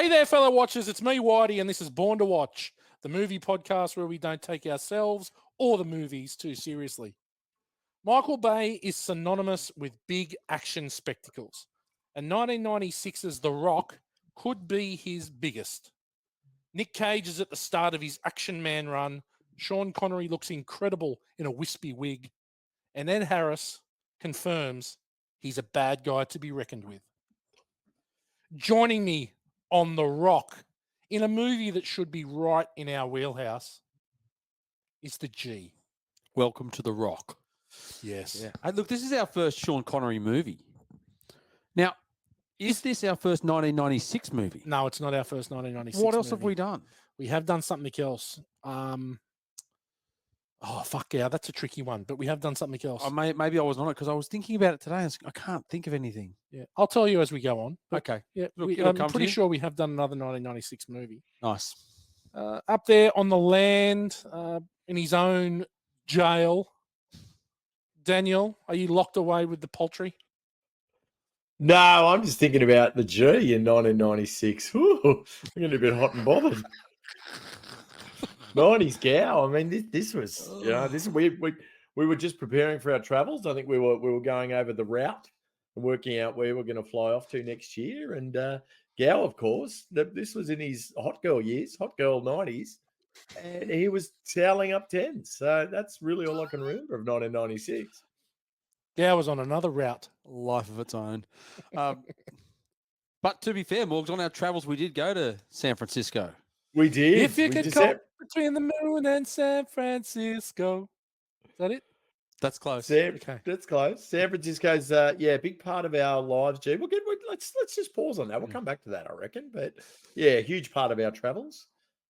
Hey there, fellow watchers. It's me, Whitey, and this is Born to Watch, the movie podcast where we don't take ourselves or the movies too seriously. Michael Bay is synonymous with big action spectacles, and 1996's The Rock could be his biggest. Nick Cage is at the start of his action man run. Sean Connery looks incredible in a wispy wig, and Ed Harris confirms he's a bad guy to be reckoned with. Joining me on The Rock in a movie that should be right in our wheelhouse is the G. Welcome to The Rock. Yes. Yeah. Hey, look, this is our first Sean Connery movie. Now, is this our first 1996 movie? No, it's not our first 1996 What else movie. have we done? We have done something else. Fuck yeah, that's a tricky one, but we have done something else. Maybe I was on it because I was thinking about it today. And I can't think of anything. Yeah, I'll tell you as we go on. Okay. Yeah, Look, I'm pretty sure we have done another 1996 movie. Nice. Up there on the land, in his own jail. Daniel, are you locked away with the poultry? No, I'm just thinking about the G in 1996. Ooh, I'm getting a bit hot and bothered. 90s gal. I mean, this was, we were just preparing for our travels. I think we were going over the route and working out where we're going to fly off to next year. And Gow, of course, this was in his hot girl years, hot girl 90s, and he was toweling up 10s. So that's really all I can remember of 1996. Gow was on another route. Life of its own. But to be fair, Morgs, on our travels, we did go to San Francisco. We did. If you could call between the moon and San Francisco. Is that it? That's close. Okay. That's close. San Francisco's, a big part of our lives, G. Let's just pause on that. We'll come back to that, I reckon. But yeah, huge part of our travels.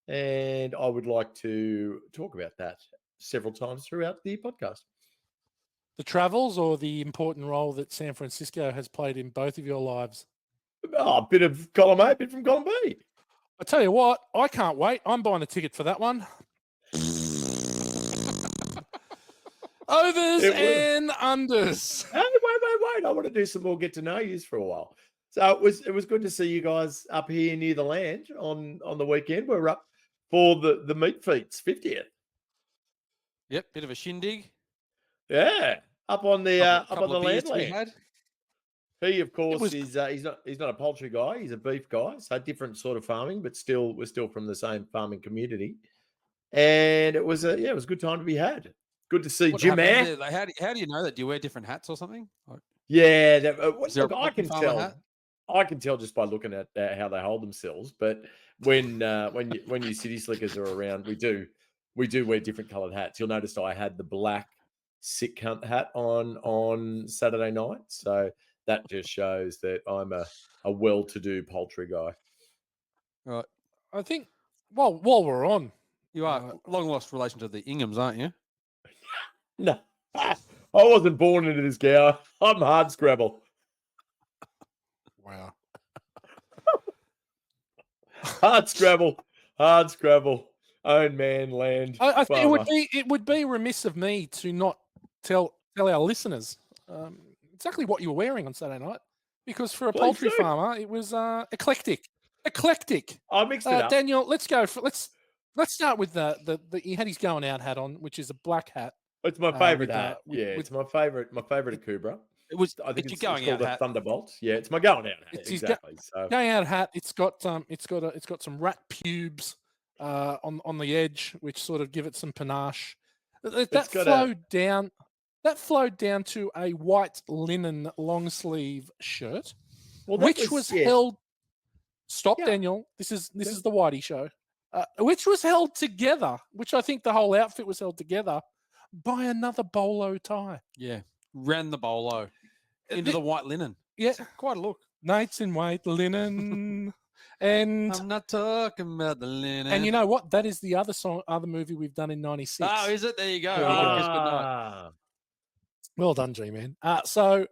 And I would like to talk about that several times throughout the podcast. The travels or the important role that San Francisco has played in both of your lives? Oh, a bit of column A, a bit from column B. I tell you what, I can't wait. I'm buying a ticket for that one. Overs and unders. Hey, wait. I want to do some more get to know yous for a while. So it was good to see you guys up here near the land on the weekend. We're up for the Meat Feet's 50th. Yep, bit of a shindig. Yeah, up on the land. We had. He, of course, he's not a poultry guy. He's a beef guy. So different sort of farming, but we're still from the same farming community. And it was a good time to be had. Good to see Jim Air. How do you know that? Do you wear different hats or something? Yeah, I can tell. Hat? I can tell just by looking at how they hold themselves. But when you city slickers are around, we do wear different coloured hats. You'll notice I had the black sick cunt hat on Saturday night. So that just shows that I'm a well-to-do poultry guy. Right. I think, while we're on. You are long-lost relation to the Inghams, aren't you? No. I wasn't born into this cow. I'm hard scrabble. Wow. Hard scrabble. Own man, land. I think it would be remiss of me to not tell our listeners exactly what you were wearing on Saturday night, because for a poultry farmer, it was eclectic. I mixed it up. Daniel, let's start with the he had his going out hat on, which is a black hat. It's my favorite hat. It's my favorite Akubra. I think it's going out called hat. A Thunderbolt. Yeah, it's my going out hat. Exactly. So going out hat. It's got some rat pubes on the edge, which sort of give it some panache. That flowed down to a white linen long sleeve shirt, which was held. Stop, yeah. Daniel. This is the Whitey show, which was held together. Which I think the whole outfit was held together by another bolo tie. Yeah, ran the bolo into the white linen. Yeah, it's quite a look. Nights in white linen. And I'm not talking about the linen. And you know what? That is the other movie we've done in '96. Oh, is it? There you go. Good night. Well done, G-Man. So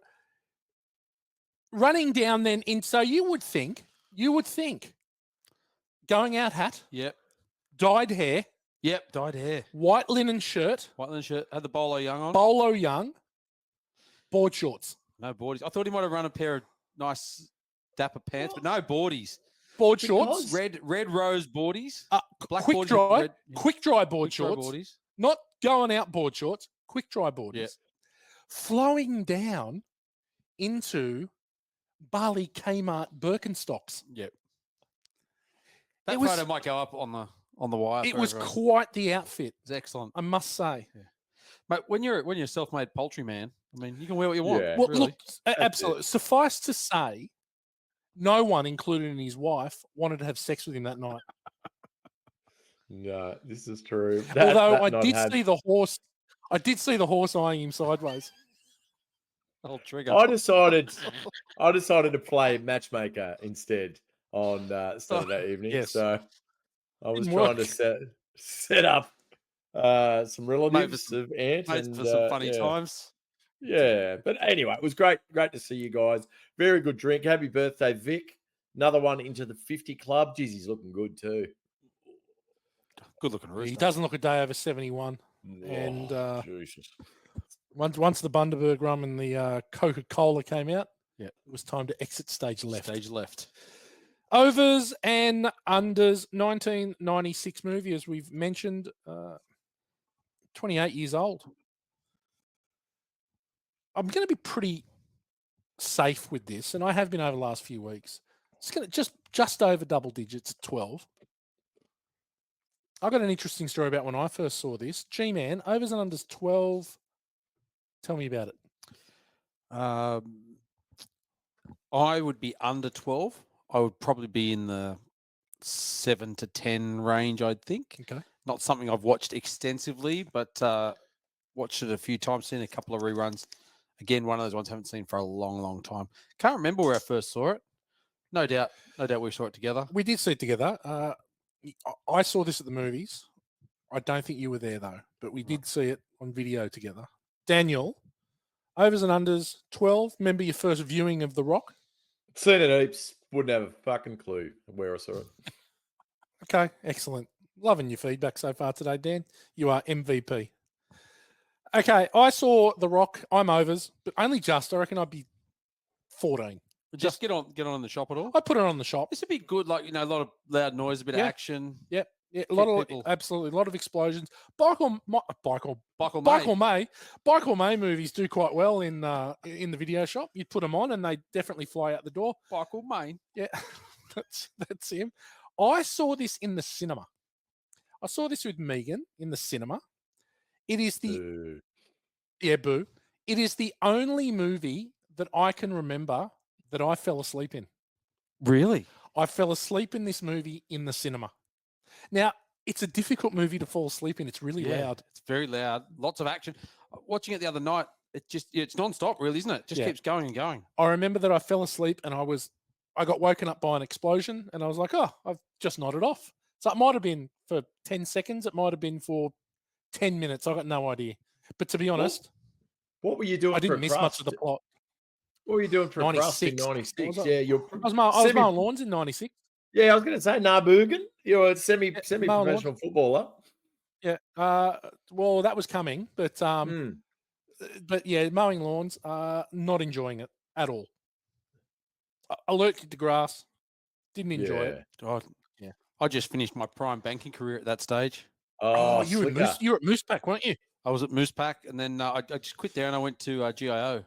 running down then so you would think going out hat. Yep. Dyed hair. Yep, dyed hair. White linen shirt. Had the Bolo Young on. Bolo Young. Board shorts. No boardies. I thought he might have run a pair of nice dapper pants, but no boardies. board shorts, Because- red rose boardies. Black quick boardies with dry, red- quick dry board quick dry shorts, boardies. not going out board shorts, quick dry boardies, Yep. flowing down into Bali Kmart Birkenstocks. Yep. That It was- photo might go up on the wire. It for was everyone. quite the outfit, It's excellent. I must say. But when you're a self-made poultry man, I mean, you can wear what you want. Yeah. Well, really. look, absolutely. Suffice to say, no one, including his wife, wanted to have sex with him that night. No, this is true. Although that I not did had- see the horse. I did see the horse eyeing him sideways. Old trigger. I decided to play matchmaker instead on Saturday evening. yes. So I was Didn't trying work. to set up some relatives some- of Ant Made and for some funny yeah. times. Yeah, but anyway, it was great to see you guys. Very good drink. Happy birthday, Vic. Another one into the 50 club. Jeez, he's looking good too. Good looking rooster. He doesn't look a day over 71. And, Jesus. Once the Bundaberg rum and the Coca-Cola came out, Yeah. it was time to exit stage left. Stage left. Overs and unders, 1996 movie, as we've mentioned, 28 years old. I'm going to be pretty safe with this, and I have been over the last few weeks. It's going to just over double digits, 12. I got an interesting story about when I first saw this. G-Man, overs and unders 12. Tell me about it. I would be under 12. I would probably be in the 7 to 10 range, I'd think. Okay. Not something I've watched extensively, but watched it a few times, seen a couple of reruns. Again, one of those ones I haven't seen for a long, long time. Can't remember where I first saw it. No doubt we saw it together. We did see it together. I saw this at the movies. I don't think you were there, though, but we did see it on video together. Daniel, overs and unders 12. Remember your first viewing of The Rock? Seen it heaps. Wouldn't have a fucking clue where I saw it. Okay, excellent. Loving your feedback so far today, Dan. You are MVP. Okay, I saw The Rock. I'm overs, but only just. I reckon I'd be 14. Just get on in the shop at all. I put it on the shop. This would be good, like, a lot of loud noise, a bit Yeah. of action. Yeah, a lot of people- absolutely a lot of explosions. Michael Michael May movies do quite well in the video shop. You'd put them on, and they definitely fly out the door. Michael May. Yeah, that's him. I saw this in the cinema. I saw this with Megan in the cinema. It is the boo. It is the only movie that I can remember that I fell asleep in. Really? I fell asleep in this movie in the cinema. Now, it's a difficult movie to fall asleep in. It's really loud. It's very loud. Lots of action. Watching it the other night, it's non-stop, really, isn't it? Just Yeah. keeps going and going. I remember that I fell asleep and I got woken up by an explosion, and I was like, oh, I've just nodded off. So it might have been for 10 seconds. It might have been for 10 minutes. I got no idea. But to be honest, What were you doing? I didn't for miss much of the plot. What were you doing for a crust in 96. 96? Was I- Yeah, you're I was mowing lawns in 96. Yeah, I was going to say Narbergen. You're a semi-professional footballer. Yeah. Well, that was coming, but yeah, mowing lawns. Not enjoying it at all. Allergic to grass. Didn't enjoy it. God, yeah. I just finished my prime banking career at that stage. Oh, you were at Moosepack, weren't you? I was at Moosepack, and then I just quit there and I went to GIO.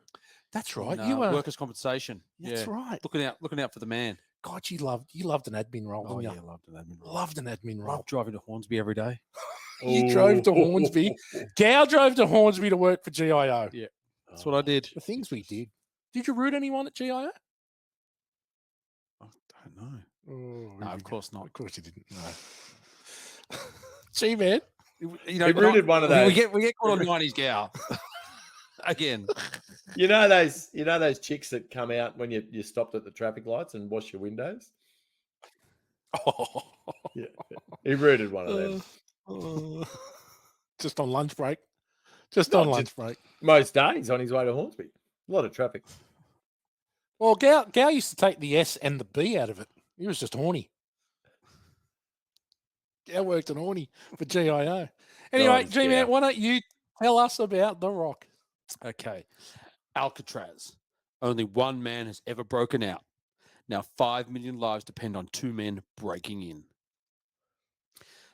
That's right. in, You were workers' compensation. That's right. Looking out for the man. God, you loved an admin role, Oh didn't yeah, you? loved an admin role. Loved an admin role. Loved driving to Hornsby every day. You drove to Hornsby. Gow drove to Hornsby to work for GIO. Yeah, that's what I did. The things we did. Did you root anyone at GIO? I don't know. Oh, No, of course not. Of course you didn't. No. Gee, man. You He rooted one of those. We get caught on 90s Gow. Again. You know those chicks that come out when you stopped at the traffic lights and wash your windows? Oh. Yeah. He rooted one of them. Just on lunch break. Not On lunch break. Most days on his way to Hornsby. A lot of traffic. Well, Gow used to take the S and the B out of it. He was just horny. Gow worked at horny for GIO. Anyway, Nice, G-Man, Gow. why don't you tell us about The Rock? Okay. Alcatraz. Only one man has ever broken out. Now 5 million lives depend on 2 men breaking in.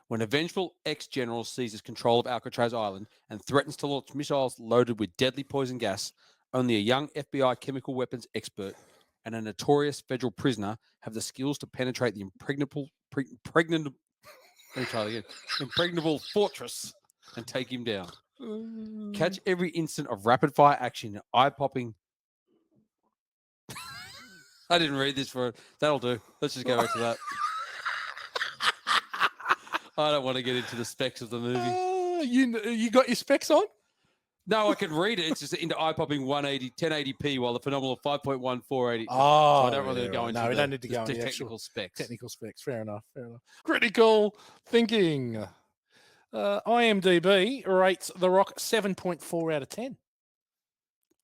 When a vengeful ex-general seizes control of Alcatraz Island and threatens to launch missiles loaded with deadly poison gas, only a young FBI chemical weapons expert and a notorious federal prisoner have the skills to penetrate the impregnable fortress and take him down. Catch every instant of rapid-fire action and eye-popping. I didn't read this for it. That'll do. Let's just go back to that. I don't want to get into the specs of the movie. You got your specs on? No, I can read it. It's just into eye-popping 1080p, while the phenomenal 5.1 480. Oh, so I don't really go into no, we the, don't need to the, go the into technical specs. Technical specs. Fair enough. Fair enough. Critical thinking. IMDb rates The Rock 7.4 out of 10.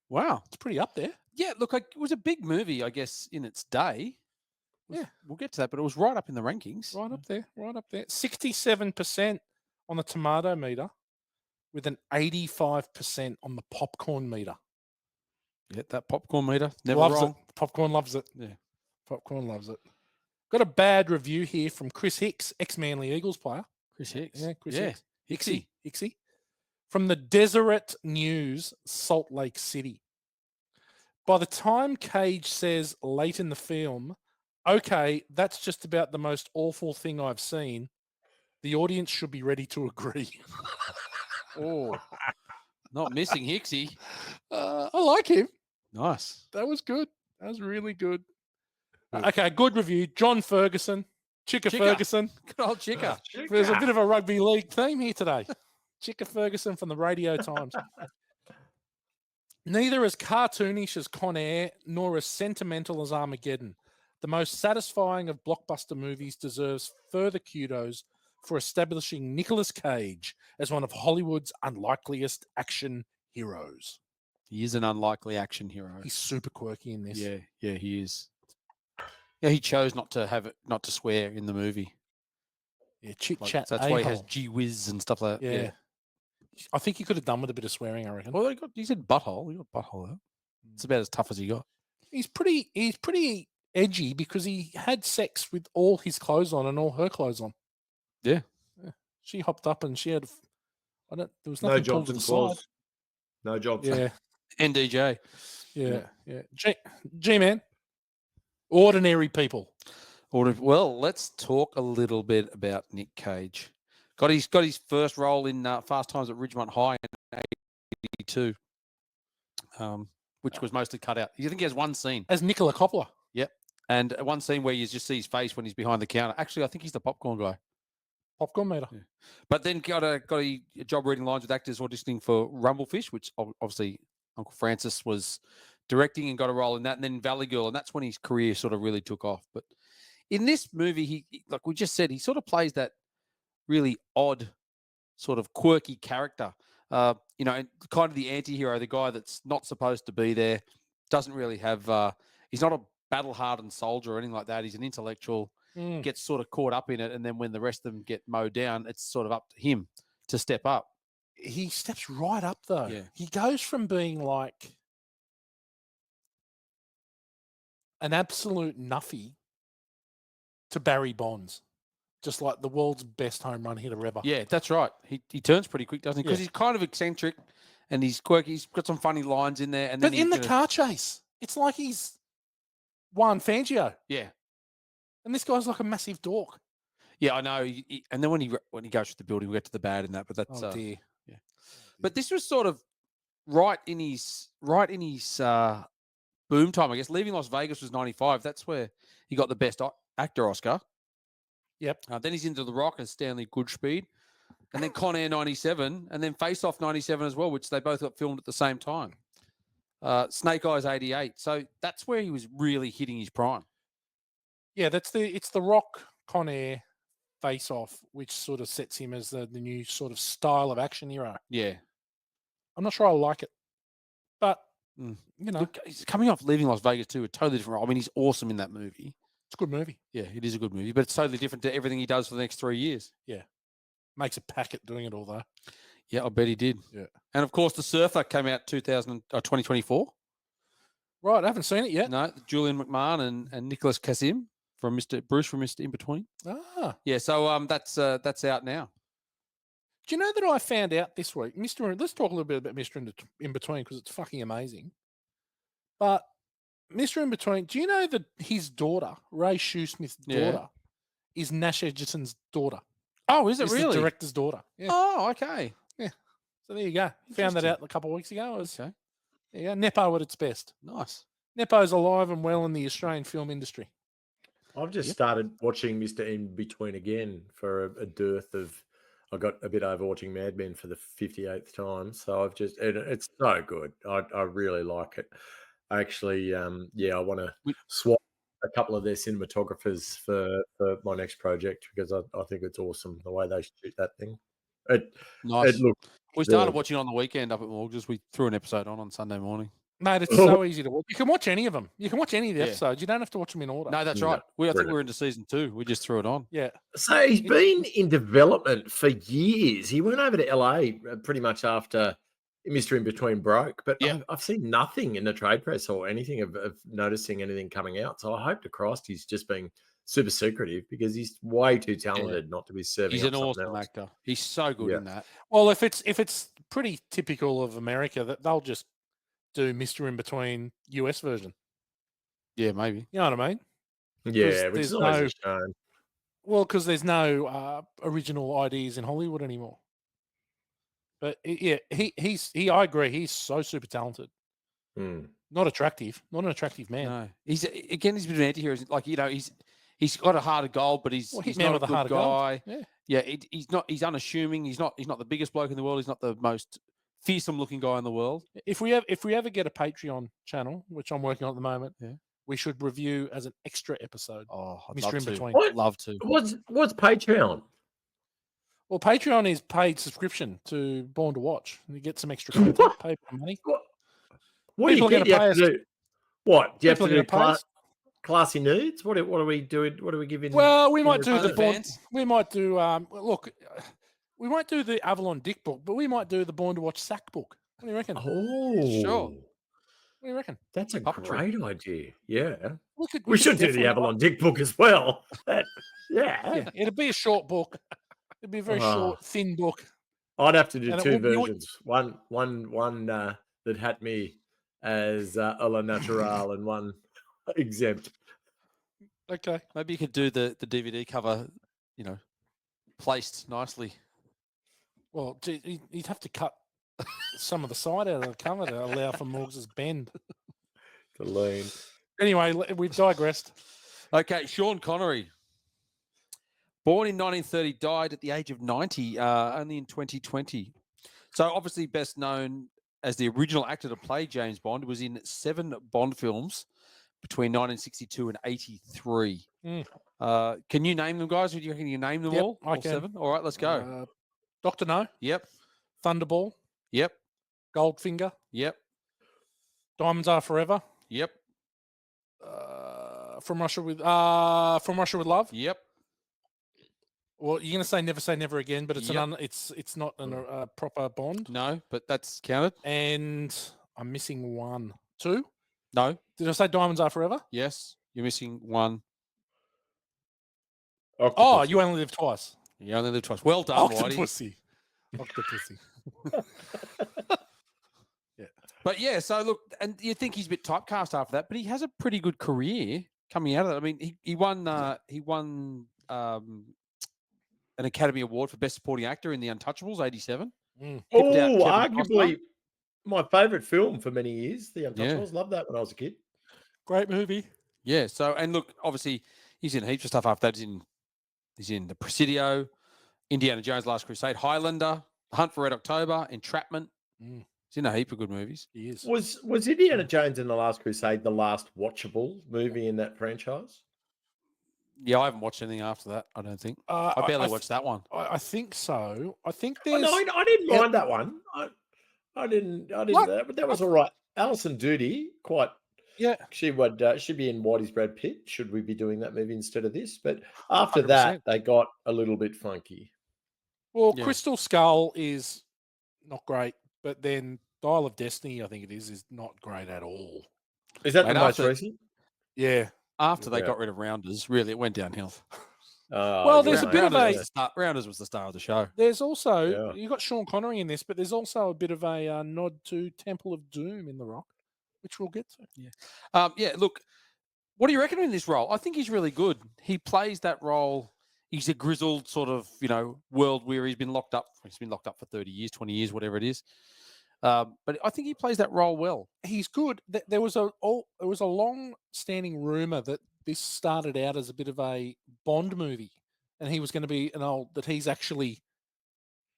Wow, It's pretty up there. Yeah, look, it was a big movie, I guess, in its day. Yeah, we'll get to that, but it was right up in the rankings. Right up there. Right up there. 67% on the tomato meter, with an 85% on the popcorn meter. Yeah, that popcorn meter. Never loves wrong. it. Popcorn loves it. Yeah. Popcorn loves it. Got a bad review here from Chris Hicks, ex-Manly Eagles player. Chris Hicks. Yeah, Chris Hicks. Hicksy. From the Deseret News, Salt Lake City. By the time Cage says late in the film, okay, that's just about the most awful thing I've seen, the audience should be ready to agree. Oh, not missing Hicksy. I like him. Nice. That was good. That was really good. Okay, good review. John Ferguson. Chicka Ferguson. Good old Chicka. There's a bit of a rugby league theme here today. Chicka Ferguson from the Radio Times. Neither as cartoonish as Con Air, nor as sentimental as Armageddon. The most satisfying of blockbuster movies deserves further kudos for establishing Nicolas Cage as one of Hollywood's unlikeliest action heroes. He is an unlikely action hero. He's super quirky in this. Yeah, he is. Yeah, he chose not to swear in the movie. Yeah, chit chat. That's why he has gee whiz and stuff like that. Yeah. I think he could have done with a bit of swearing, I reckon. Well, he said butthole. He got butthole out. It's about as tough as he got. He's pretty edgy because he had sex with all his clothes on and all her clothes on. Yeah. She hopped up and she had there was No nothing jobs pulled and to the side. claws. No jobs. Yeah. NDJ. Yeah. G-Man. Ordinary people. Well, let's talk a little bit about Nick Cage. Got his first role in Fast Times at Ridgemont High in '82, which was mostly cut out. You think he has one scene as Nicola Coppola? Yep, and one scene where you just see his face when he's behind the counter. Actually, I think he's the popcorn guy. Popcorn meter. Yeah. But then got a job reading lines with actors auditioning for Rumblefish, which obviously Uncle Francis was directing and got a role in that, and then Valley Girl, and that's when his career sort of really took off. But in this movie, he like we just said, he sort of plays that really odd, sort of quirky character. And kind of the anti-hero, the guy that's not supposed to be there, doesn't really have. He's not a battle-hardened soldier or anything like that. He's an intellectual. Gets sort of caught up in it, and then when the rest of them get mowed down, it's sort of up to him to step up. He steps right up, though. Yeah. He goes from being like an absolute nuffy to Barry Bonds, just like the world's best home run hitter ever. Yeah, that's right. He turns pretty quick, doesn't he? Because he's kind of eccentric and he's quirky. He's got some funny lines in there. And but then in the car chase, it's like he's Juan Fangio. Yeah. And this guy's like a massive dork. Yeah, I know. And then when he goes through the building, we get to the bad in that. But that's dear. Yeah. But this was sort of right in his boom time, I guess. Leaving Las Vegas was '95. That's where he got the best actor Oscar. Yep. Then he's into The Rock and Stanley Goodspeed, and then Con Air '97, and then Face Off '97 as well, which they both got filmed at the same time. Snake Eyes '88. So that's where he was really hitting his prime. Yeah, it's the Rock, Con Air, Face Off, which sort of sets him as the new sort of style of action hero. Yeah. I'm not sure I like it, but Look, he's coming off Leaving Las Vegas too, a totally different role. I mean, he's awesome in that movie. It's a good movie. Yeah, it is a good movie, but it's totally different to everything he does for the next 3 years. Yeah. Makes a packet doing it all, though. Yeah, I bet he did. Yeah. And, of course, The Surfer came out 2024. Right, I haven't seen it yet. No, Julian McMahon and Nicholas Kazim from Bruce from Mr. In Between. Ah. Yeah, so that's out now. Do you know that I found out this week, Mr. Let's talk a little bit about Mr. In Between because it's fucking amazing. But Mr. In Between, do you know that his daughter, Ray Shoesmith's daughter, is Nash Edgerton's daughter? Oh, is it Is really? the director's daughter. Yeah. Oh, okay. Yeah. So there you go. Found that out a couple of weeks ago. It was, Okay. there you go. Nepo at its best. Nice. Nepo's alive and well in the Australian film industry. I've just started watching Mr. In Between again for a dearth of. I got a bit over watching Mad Men for the 58th time, so I've just it's so good. I really like it. I actually, I want to swap a couple of their cinematographers for my next project because I think it's awesome the way they shoot that thing. Nice. It looks. We started watching on the weekend up at Morges. We threw an episode on Sunday morning. Mate, it's so easy to watch. You can watch any of them. You can watch any of the episodes. You don't have to watch them in order. No, that's right. I think we're into season 2. We just threw it on. Yeah. So he's been in development for years. He went over to LA pretty much after Mr. In Between broke, but I've seen nothing in the trade press or anything of noticing anything coming out. So I hope to Christ he's just being super secretive because he's way too talented not to be serving. He's up an something awesome else. actor. He's so good in that. Well, if it's pretty typical of America that they'll just do Mr. In Between US version. Yeah, maybe. You know what I mean? Yeah, which is always a shame. Well, because there's no original ideas in Hollywood anymore. But I agree. He's so super talented. Not attractive. Not an attractive man. No, he's a bit of an anti-hero. Like he's got a heart of gold, but he's not a good guy. Yeah, he's unassuming. He's not the biggest bloke in the world. He's not the most fearsome looking guy in the world. If we ever get a Patreon channel, which I'm working on at the moment, we should review as an extra episode. Oh, I'd Mr. love In to. Between. Love to. What's Patreon? Well, Patreon is paid subscription to Born to Watch. You get some extra content, pay for money. What do you get? You have to do? What? Do you have to do classy nudes? What are we doing? What are we giving? Well, we might do the Born. We might do. Look, we won't do the Avalon Dick book, but we might do the Born to Watch Sack book. What do you reckon? Oh, sure. What do you reckon? That's a great idea. Yeah. We should do the Avalon Dick book as well. Yeah. It'd be a short book. It'd be a very short, thin book. I'd have to do two versions. One that had me as a la natural and one exempt. Okay. Maybe you could do the DVD cover, placed nicely. Well, you'd have to cut some of the side out of the cover to allow for Morgs' bend. To lean. Anyway, we've digressed. Okay, Sean Connery. Born in 1930, died at the age of 90, only in 2020. So obviously best known as the original actor to play James Bond, was in 7 Bond films between 1962 and 83. Can you name them, guys? Do you reckon you can name them all? I can. 7? All right, let's go. Dr. No. Yep. Thunderball. Yep. Goldfinger. Yep. Diamonds Are Forever. Yep. From Russia with Love. Yep. Well, you're going to say Never Again, but it's it's not a proper Bond. No, but that's counted. And I'm missing 1. 2? No. Did I say Diamonds Are Forever? Yes. You're missing 1. Octopussy. Oh, You Only Live Twice. You only live twice. Well done, Octopussy. Octopussy. But yeah, so look, and you think he's a bit typecast after that, but he has a pretty good career coming out of it. I mean, he won an Academy Award for Best Supporting Actor in The Untouchables, 87. Arguably my favourite film for many years, The Untouchables. Loved that when I was a kid. Great movie. Yeah. So, and look, obviously, he's in heaps of stuff after that. He's in The Presidio, Indiana Jones' Last Crusade, Highlander, Hunt for Red October, Entrapment. He's in a heap of good movies. He is. Was Indiana Jones and The Last Crusade the last watchable movie in that franchise? Yeah, I haven't watched anything after that, I don't think. I barely watched that one. I think so. I think there's... no, I didn't mind that one. I didn't. But that was all right. Alison Doody, quite... Yeah. She'd be in Whitey's Brad Pitt. Should we be doing that movie instead of this? But after 100%. That, they got a little bit funky. Well, Crystal Skull is not great, but then Dial of Destiny, I think it is not great at all. Is that Mate, the most after- recent? Yeah. After they Yeah. got rid of Rounders, really, it went downhill. Well, there's a good bit of mate. a- Rounders was the star of the show. There's also Yeah. you got Sean Connery in this, but there's also a bit of a nod to Temple of Doom in The Rock, which we'll get to. Yeah, look, what do you reckon in this role? I think he's really good. He plays that role. He's a grizzled sort of, world weary. He's been locked up. He's been locked up for 30 years, 20 years, whatever it is. But I think he plays that role well. He's good. There was a long-standing rumor that this started out as a bit of a Bond movie, and he was going to be that he's actually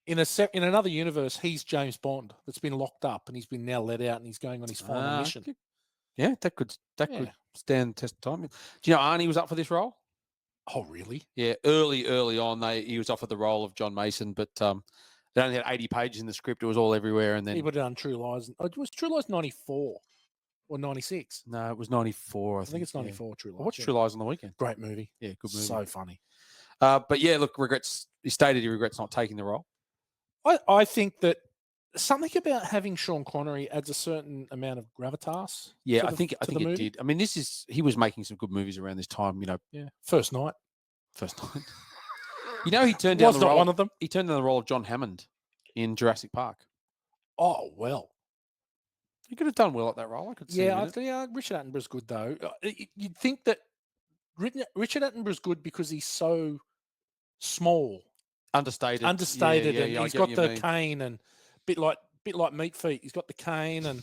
in another universe. He's James Bond that's been locked up, and he's been now let out, and he's going on his final mission. Yeah, that could stand the test of time. Do you know Arnie was up for this role? Oh, really? Yeah, early on, he was offered the role of John Mason, but they only had 80 pages in the script. It was all everywhere, and then He would have done True Lies. It was True Lies 94 or 96. No, it was 94. I think it's 94. True Lies. I watched True Lies on the weekend. Great movie. Yeah, good movie. So funny. But yeah, look, he stated he regrets not taking the role. I think that something about having Sean Connery adds a certain amount of gravitas. Yeah, to I the- think to it the movie. did. I mean, he was making some good movies around this time. Yeah. First Night First night. He turned down was the not role. one of them. He turned down the role of John Hammond in Jurassic Park. Oh well. He could have done well at that role. I could see. Yeah, Richard Attenborough's good though. You'd think that Richard Attenborough's good because he's so small, understated, and I he's get got what you the mean. cane and bit like Meat Feet. He's got the cane and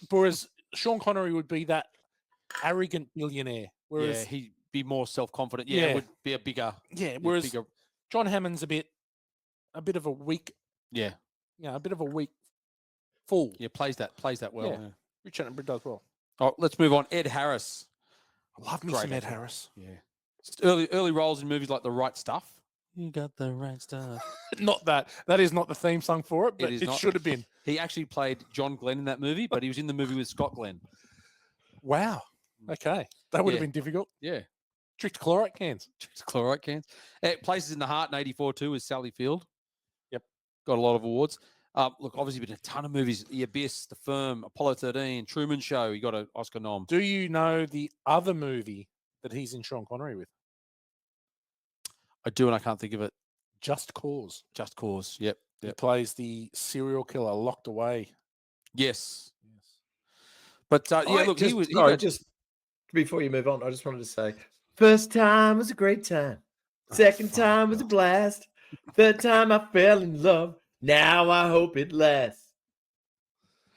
whereas Sean Connery would be that arrogant billionaire. Whereas he'd be more self-confident. Yeah, it would be a bigger. whereas bigger, John Hammond's a bit of a weak, yeah, a bit of a weak fool. yeah, plays that well. Yeah. Yeah. Richard Attenborough does well. Oh, let's move on. Ed Harris. I love me Great some Ed actor. Harris. Yeah, early roles in movies like The Right Stuff. You got the right stuff. Not that. That is not the theme song for it, but is it not. should have been. He actually played John Glenn in that movie, but he was in the movie with Scott Glenn. Wow. Okay. That would have Yeah. been difficult. Yeah. Tricked chlorite cans. Chlorite cans. Places in the Heart in 84 too with Sally Field. Yep. Got a lot of awards. Look, obviously been a ton of movies. The Abyss, The Firm, Apollo 13, Truman Show. He got an Oscar nom. Do you know the other movie that he's in Sean Connery with? I do, and I can't think of it. Just Cause. Just Cause. Yep. He plays the serial killer locked away. Yes. But look, just before you move on, I just wanted to say, first time was a great time. Second time was a blast. Third time I fell in love. Now I hope it lasts.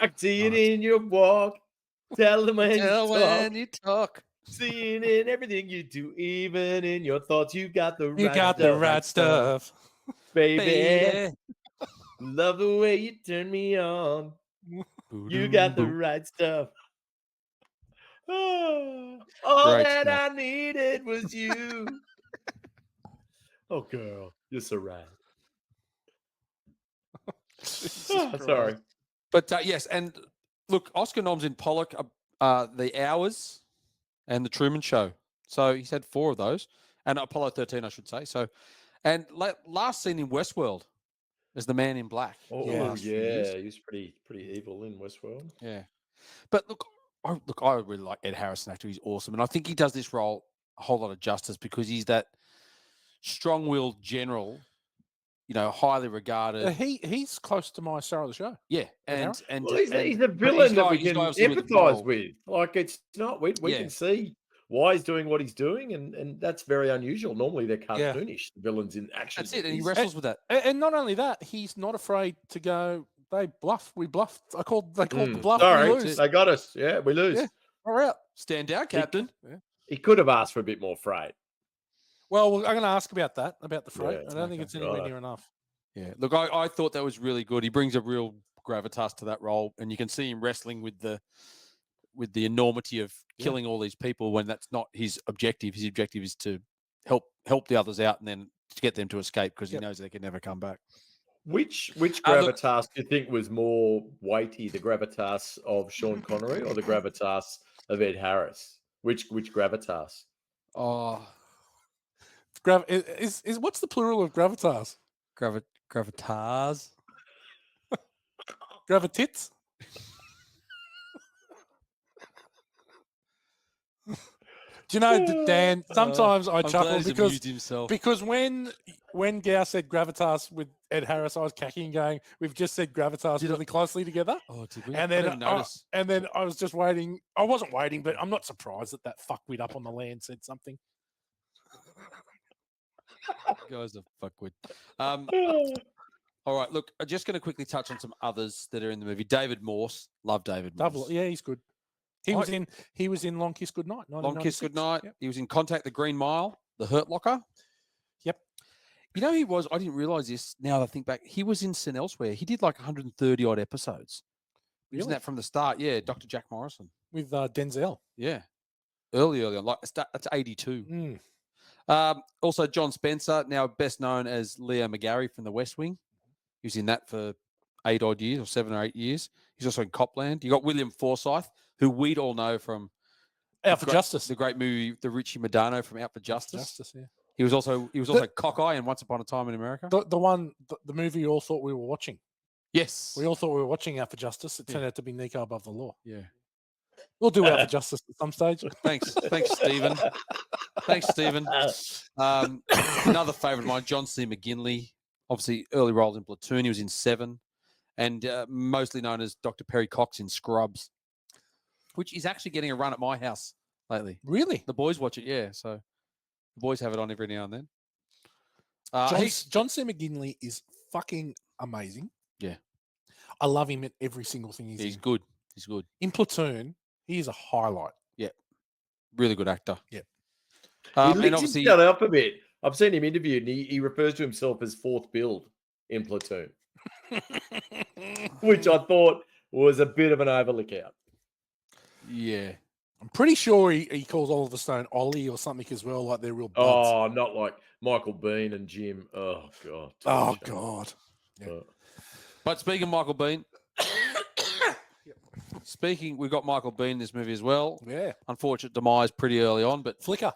I can see it in your walk. Tell them when you talk. Seeing in everything you do, even in your thoughts, you got the right stuff. Baby. Love the way you turn me on. You got the right stuff. Oh, all Great that stuff. I needed was you. Oh, girl, you're so right. Sorry. But yes, and look, Oscar noms in Pollock, The Hours, and The Truman Show. So he's had 4 of those, and Apollo 13, I should say. So, and last seen in Westworld as the Man in Black. Oh the last few years. he was pretty evil in Westworld. Yeah. But look, I really like Ed Harris, an actor. He's awesome, and I think he does this role a whole lot of justice because he's that strong-willed general. Highly regarded. He's close to my star of the show. Yeah, Ed and Well, he's a but villain that we he's can obviously with the empathize role. with. Like, it's not, we Yeah. can see why he's doing what he's doing, and that's very unusual. Normally, they're cartoonish, the villains in action. That's it, and he movies. wrestles with that. And not only that, he's not afraid to go. They bluff. We bluffed. They called the bluff. Sorry, We lose. they got us. Yeah, we lose. Yeah. We're out. Stand down, Captain. He could have asked for a bit more freight. Well, I'm going to ask about that, about the freight. Yeah, I don't think it's anywhere near enough. Yeah, look, I thought that was really good. He brings a real gravitas to that role, and you can see him wrestling with the enormity of killing all these people when that's not his objective. His objective is to help the others out and then to get them to escape because he knows they can never come back. Which gravitas do you think was more weighty, the gravitas of Sean Connery or the gravitas of Ed Harris? Which gravitas? Oh, Is what's the plural of gravitas? gravitas. Gravitits? Do you know, Dan? Sometimes I I'm glad chuckle he's because amused himself. when Gow said gravitas with Ed Harris, I was cacking, going, "We've just said gravitas really closely together." Oh, did we? And I then didn't notice. and then I was just waiting. I wasn't waiting, but I'm not surprised that fuckwit up on the land said something. Guys are fuckwit. All right, look, I'm just going to quickly touch on some others that are in the movie. David Morse, love David Morse. Double, yeah, he's good. He was in Long Kiss Goodnight. Long Kiss Goodnight. Yep. He was in Contact the Green Mile, The Hurt Locker. Yep. You know, I didn't realize this now that I think back. He was in St. Elsewhere. He did like 130 odd episodes. Really? Isn't that from the start? Yeah, Dr. Jack Morrison. With Denzel. Yeah. Early on. Like that's 82. Mm. Also, John Spencer, now best known as Leo McGarry from The West Wing. He was in that for 8 odd years or 7 or 8 years. He's also in Copland. You got William Forsythe, who we'd all know from Out for Justice. the great movie, the Richie Madano from Out for Justice. Justice, yeah. He was also Cockeye in Once Upon a Time in America. The movie we all thought we were watching. Yes. We all thought we were watching Out for Justice. It turned out to be Nico Above the Law. Yeah. We'll do Out for Justice at some stage. Thanks, Stephen. Thanks, Stephen. Another favourite of mine, John C. McGinley. Obviously, early roles in Platoon. He was in Seven, and mostly known as Dr. Perry Cox in Scrubs, which is actually getting a run at my house lately. Really? The boys watch it, yeah. So the boys have it on every now and then. John C. McGinley is fucking amazing. Yeah. I love him in every single thing he's in. Good. He's good. In Platoon, he is a highlight. Yeah. Really good actor. Yeah. He and licks obviously, himself up a bit. I've seen him interviewed, and he refers to himself as fourth build in Platoon, which I thought was a bit of an overlook out. yeah. I'm pretty sure he calls Oliver Stone Ollie or something as well, like they're real buds. Oh, not like Michael Bean and Jim. Oh, God. Oh, God. Yeah. But speaking of Michael Bean, we've got Michael Bean in this movie as well. Yeah. Unfortunate demise pretty early on, but Flicker,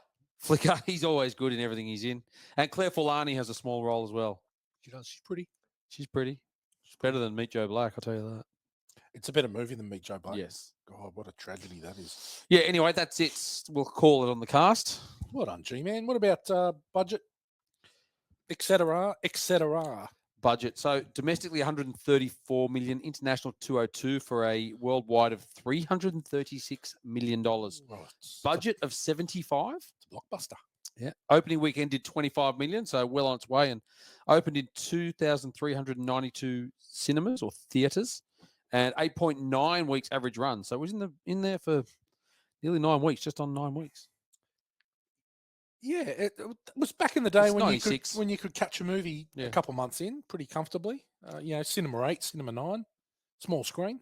he's always good in everything he's in. And Claire Fulani has a small role as well. she's pretty. She's pretty. She's better than Meet Joe Black, I'll tell you that. It's a better movie than Meet Joe Black. Yes. God, what a tragedy that is. Yeah, anyway, that's it. We'll call it on the cast. Well done, G-Man. What about budget, etc., etc.? Budget. So domestically 134 million, international 202 for a worldwide of $336 million. Well, Budget of 75. It's a blockbuster. Yeah. Opening weekend did 25 million, so well on its way, and opened in 2,392 cinemas or theaters, and 8.9 weeks average run. So it was in there for nearly 9 weeks, just on 9 weeks. Yeah, it was back in the day It's when 96. you could catch a movie a couple months in pretty comfortably. Cinema 8, Cinema 9, small screen.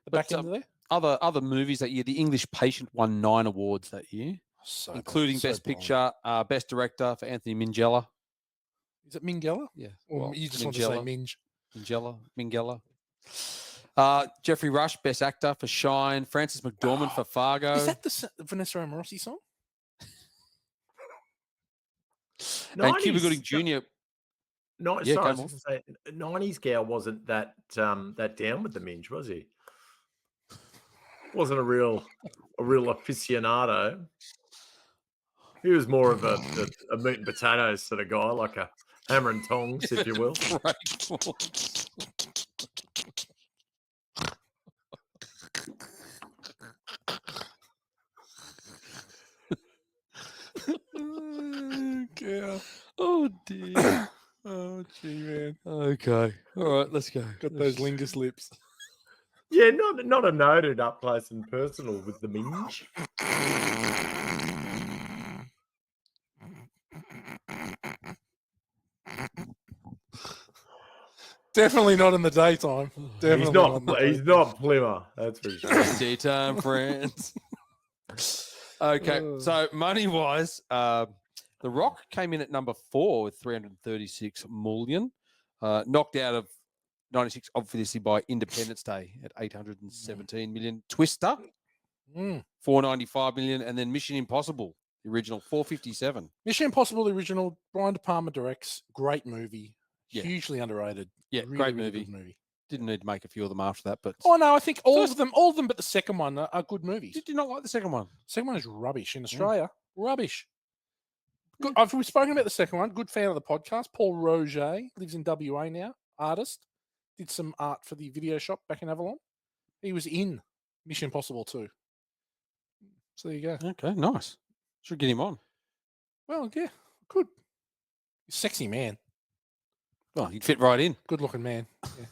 The back end of there. Other movies that year, The English Patient won 9 awards that year, including Best Picture, Best Director for Anthony Minghella. Is it Minghella? Yeah. Or you just want to say Minge? Minghella. Jeffrey Rush, Best Actor for Shine. Frances McDormand for Fargo. Is that the Vanessa Amorosi song? And Cuba Gooding Jr. No, sorry, I was going to say, 90s gal wasn't that down with the minge, was he? Wasn't a real aficionado. He was more of a meat and potatoes sort of guy, like a hammer and tongs, if you will. Yeah. Oh dear. Oh gee, man. Okay. All right, let's go. Got those lingus lips. Yeah, not a noted up close and personal with the minge. Definitely not in the daytime. Definitely He's not Plymouth, that's for sure. Daytime friends. Okay, so money-wise, The Rock came in at number 4 with 336 million, knocked out of 96, obviously, by Independence Day at 817 million. Twister, 495 million, and then Mission Impossible, the original, 457. Mission Impossible, the original, Brian De Palma directs. Great movie. Yeah. Hugely underrated. Yeah, really, great really movie. good movie. Didn't need to make a few of them after that, but Oh no, I think all of them, but the second one are good movies. did you not like the second one? Second one is rubbish in Australia. Rubbish. Good. We've spoken about the second one. Good fan of the podcast. Paul Roger lives in WA now. Artist. Did some art for the video shop back in Avalon. He was in Mission Impossible 2. So there you go. Okay, nice. Should get him on. Well, yeah, good. He's a sexy man. Well, he'd fit right in. Good looking man. Yeah.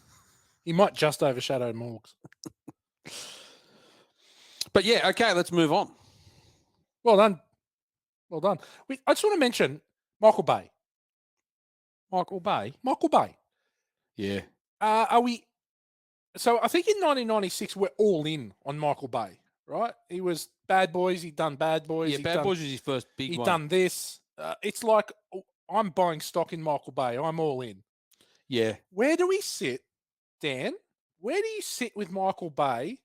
He might just overshadow Morgs. But yeah, okay, let's move on. Well done. Well done. I just want to mention Michael Bay. Michael Bay. Michael Bay. Yeah. Are we? So I think in 1996 we're all in on Michael Bay, right? He was Bad Boys. He'd done Bad Boys. Yeah, Bad Boys was his first big He'd one. done this. It's like I'm buying stock in Michael Bay. I'm all in. Yeah. Where do we sit, Dan? Where do you sit with Michael Bay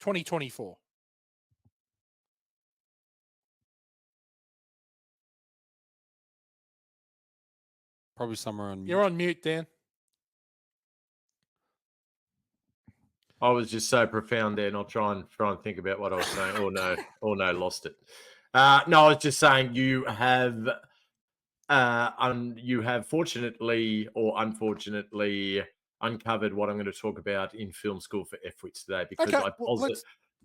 2024? Probably somewhere on. You're on mute, Dan. I was just so profound there, and I'll try and think about what I was saying. Oh no, lost it. No, I was just saying you have fortunately or unfortunately uncovered what I'm going to talk about in film school for FWITs today, because I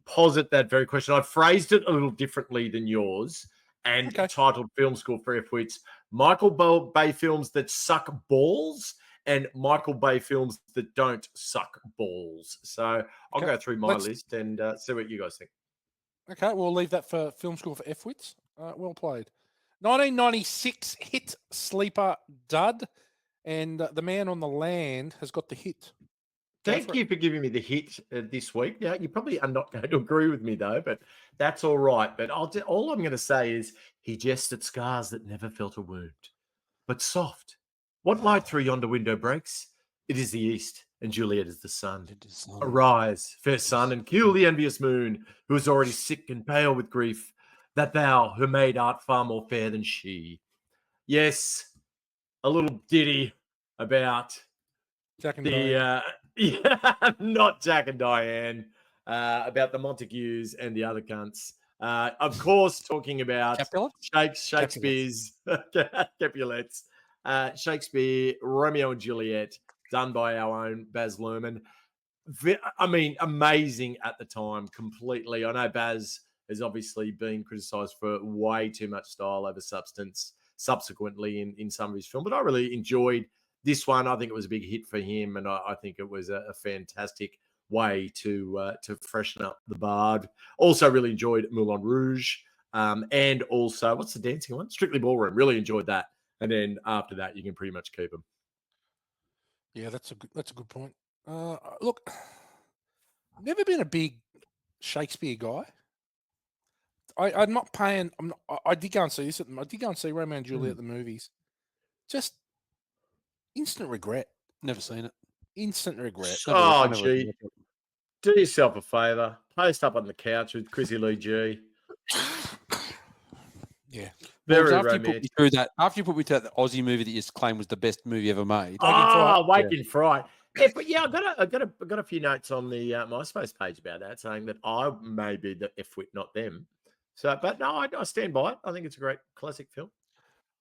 posit that very question. I phrased it a little differently than yours and titled Film School for FWITs, Michael Bay films that suck balls and Michael Bay films that don't suck balls. So I'll go through my list and see what you guys think. Okay, we'll leave that for Film School for FWITs. Well played. 1996 hit sleeper dud, and the man on the land has got the hit. Thank you for giving me the hit this week. Now, you probably are not going to agree with me, though, but that's all right. But all I'm going to say is he jested scars that never felt a wound, but soft. What light through yonder window breaks? It is the east, and Juliet is the sun. Arise, fair sun, and kill the envious moon, who is already sick and pale with grief, that thou, her maid, art far more fair than she. Yes, a little ditty about Jack and Diane. Not Jack and Diane, about the Montagues and the other cunts. Of course, talking about Shakespeare's Capulets. Shakespeare, Romeo and Juliet, done by our own Baz Luhrmann. I mean, amazing at the time, completely. I know Baz has obviously been criticised for way too much style over substance subsequently in some of his film, but I really enjoyed this one. I think it was a big hit for him, and I think it was a fantastic way to freshen up the Bard. Also really enjoyed Moulin Rouge, and also, what's the dancing one? Strictly Ballroom. Really enjoyed that. And then after that, you can pretty much keep them. Yeah, that's a good point. Look, I've never been a big Shakespeare guy. I'm not paying. I did go and see this. I did go and see Romeo and Juliet at the movies. Just instant regret. Never seen it. Instant regret. Oh, gee. Do yourself a favour. Post up on the couch with Chrissy Lee G. Yeah. Very after romantic. you put me through that Aussie movie that you claimed was the best movie ever made. Wake in Fright. Yeah, but yeah, I got a few notes on the MySpace page about that, saying that I may be the FWIT, not them. So, but no, I stand by it. I think it's a great classic film.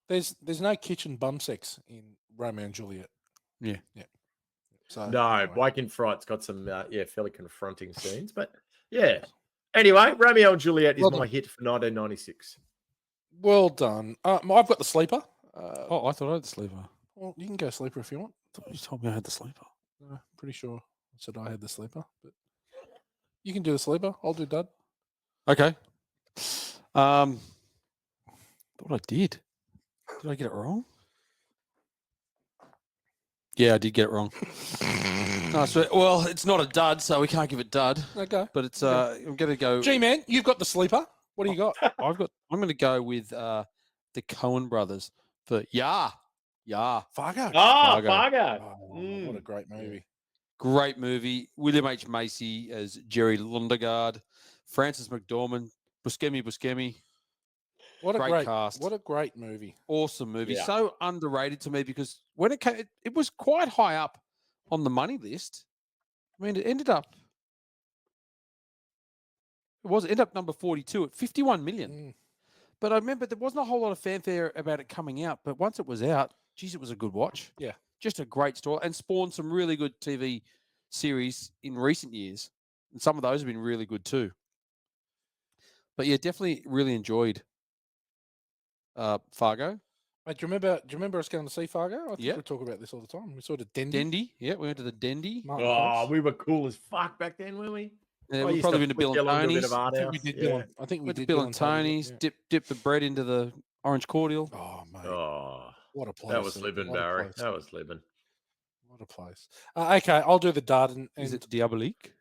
There's no kitchen bum sex in Romeo and Juliet. Yeah. So no, anyway. Wake in Fright's got some fairly confronting scenes, but yeah. Anyway, Romeo and Juliet is my hit for 1996. Well done. I've got the sleeper. I thought I had the sleeper. Well, you can go sleeper if you want. I thought you told me I had the sleeper. Pretty sure I said I had the sleeper, but you can do the sleeper. I'll do dud. Okay. Thought I did. Did I get it wrong? Yeah, I did get it wrong. No, well, it's not a dud, so we can't give it dud. Okay. But it's I'm gonna go. G-Man, you've got the sleeper. What do you got? I'm gonna go with the Coen brothers for Fargo. Fargo. Oh, what a great movie. Great movie. William H. Macy as Jerry Lundegaard, Frances McDormand, Buscemi. What a great cast. What a great movie. Awesome movie. Yeah. So underrated to me because when it came, it was quite high up on the money list. I mean, it ended up number 42 at 51 million. But I remember there wasn't a whole lot of fanfare about it coming out. But once it was out, geez, it was a good watch. Yeah. Just a great story and spawned some really good TV series in recent years. And some of those have been really good too. But yeah, definitely really enjoyed Fargo. Mate, do you remember us going to see Fargo? I think Yep. we talk about this all the time. We saw the Dendy. Dendy. Yeah, we went to the Dendy. Martin Oh, Cross. we were cool as fuck back then, weren't we? Yeah, I we've used probably to been to flick Bill and along to a bit of Tony's. art I think we house. did Yeah. Bill. I think we Went to did Bill and Tony's, Tony's. Dip the bread into the orange cordial. yeah. Oh mate, Oh, what a place! that was living, What a Barry. place. That was living. What a place. Okay, I'll do the dud. And Is it Diabolique?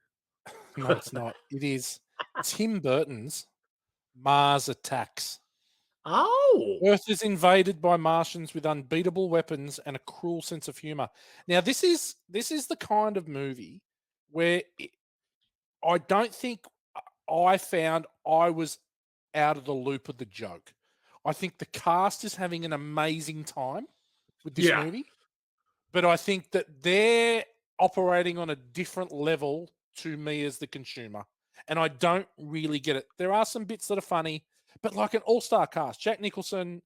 no, it's not. It is. Tim Burton's Mars Attacks. Oh, Earth is invaded by Martians with unbeatable weapons and a cruel sense of humor. Now, this is the kind of movie where I don't think I found I was out of the loop of the joke. I think the cast is having an amazing time with this Yeah. movie, but I think that they're operating on a different level to me as the consumer, and I don't really get it. There are some bits that are funny, but like an all-star cast: Jack Nicholson,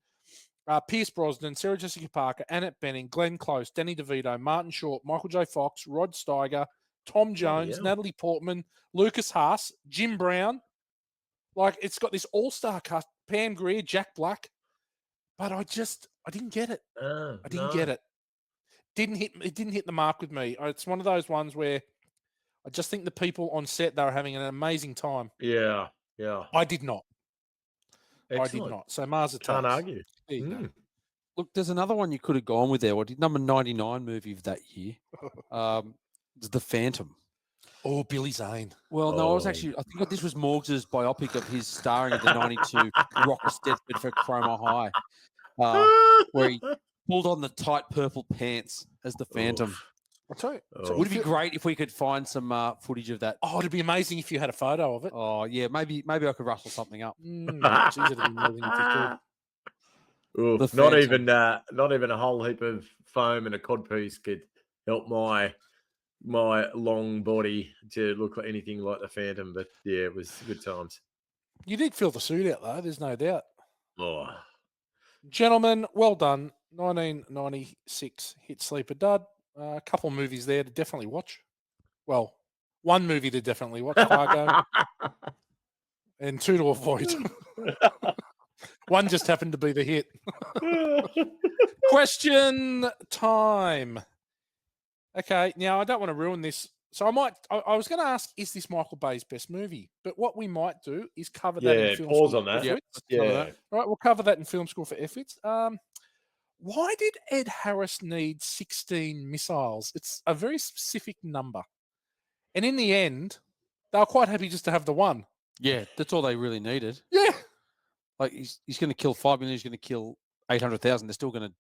Pierce Brosnan, Sarah Jessica Parker, Annette Bening, Glenn Close, Danny DeVito, Martin Short, Michael J. Fox, Rod Steiger, Tom Jones, hell. Natalie Portman, Lucas Haas, Jim Brown. Like, it's got this all-star cast: Pam Grier, Jack Black. But I didn't get it. I didn't get it. It didn't hit the mark with me. It's one of those ones where I just think the people on set, they were having an amazing time. Yeah, yeah. I did not. Excellent. I did not. So Mars Attacks. Can't argue. There you go. Look, there's another one you could have gone with there. What did number 99 movie of that year? It's The Phantom. Oh, Billy Zane. Well, no, I Oh. think this was Morgs's biopic of his starring in the 92 Rocker Stedford for Chroma High, where he pulled on the tight purple pants as the Phantom. Oof. I'll tell you. Oh. Would it be great if we could find some footage of that? Oh, it'd be amazing if you had a photo of it. Oh, yeah, maybe I could rustle something up. Geez, it'd be amazing if you could. Oof, The not Phantom. not even a whole heap of foam and a codpiece could help my long body to look like anything like the Phantom. But yeah, it was good times. You did fill the suit out, though. There's no doubt. Oh, Gentlemen, well done. 1996 hit sleeper dud. A couple movies there to definitely watch. Well, one movie to definitely watch, Fargo, and two to avoid. One just happened to be the hit. Question time. Okay, now I don't want to ruin this. So I was going to ask, is this Michael Bay's best movie? But what we might do is cover that in film pause school on that. for Yep. Fitz. Yeah, All right, we'll cover that in film school for efforts. Why did Ed Harris need 16 missiles? It's a very specific number. And in the end, they were quite happy just to have the one. Yeah, that's all they really needed. Yeah. Like he's going to kill 5 million. He's going to kill 800,000. They're still going to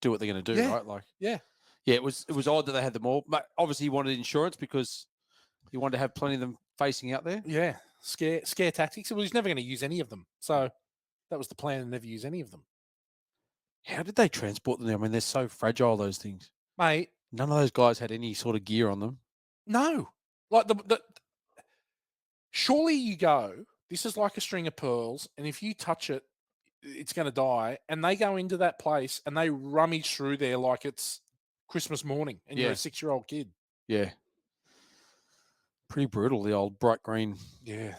do what they're going to do, Yeah. right? Like, Yeah. yeah. It was odd that they had them all. But obviously, he wanted insurance because he wanted to have plenty of them facing out there. Yeah. Scare tactics. Well, he's never going to use any of them. So that was the plan, to never use any of them. How did they transport them? I mean, they're so fragile, those things. Mate, None of those guys had any sort of gear on them. no. Like surely you go, this is like a string of pearls, and if you touch it, it's going to die. And they go into that place and they rummage through there like it's Christmas morning and you're Yeah. a 6-year-old kid. Yeah. Pretty brutal, the old bright green Yeah.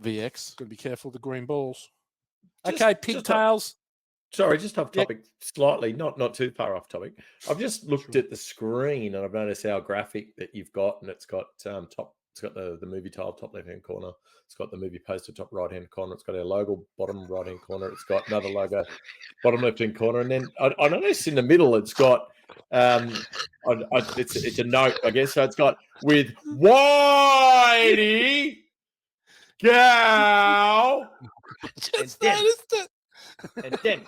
VX. Got to be careful of the green balls. Just- Okay, just pigtails. sorry, just off Yeah. topic slightly, not too far off topic. I've just looked Sure. at the screen and I've noticed our graphic that you've got, and it's got it's got the movie title top left hand corner. It's got the movie poster top right hand corner. It's got our logo bottom right hand corner. It's got another logo bottom left hand corner, and then I noticed in the middle it's got it's a note, I guess. So it's got with Whitey Gal Just then- noticed it. and then.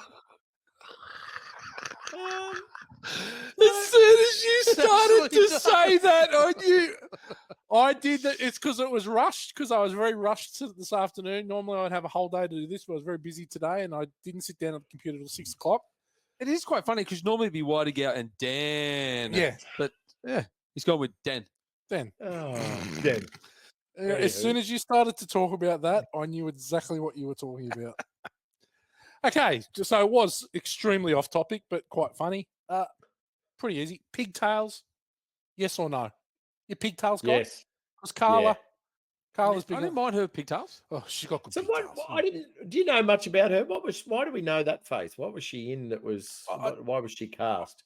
As soon as you started to say that, I did that. It's because it was rushed, because I was very rushed this afternoon. Normally I'd have a whole day to do this, but I was very busy today and I didn't sit down at the computer till 6 o'clock. It is quite funny because normally it'd be Whitey out and Dan. Yeah. But yeah, he's gone with Dan. Then, Oh, then. as soon as you started to talk about that, I knew exactly what you were talking about. Okay, so it was extremely off topic, but quite funny. Pretty easy. Pigtails, yes or no? Your pigtails guy? Yes. Because Carla, Carla's I big. didn't mind her pigtails. Oh, she's got good So pigtails. I didn't. Do you know much about her? Why do we know that face? What was she in? That was. Why was she cast?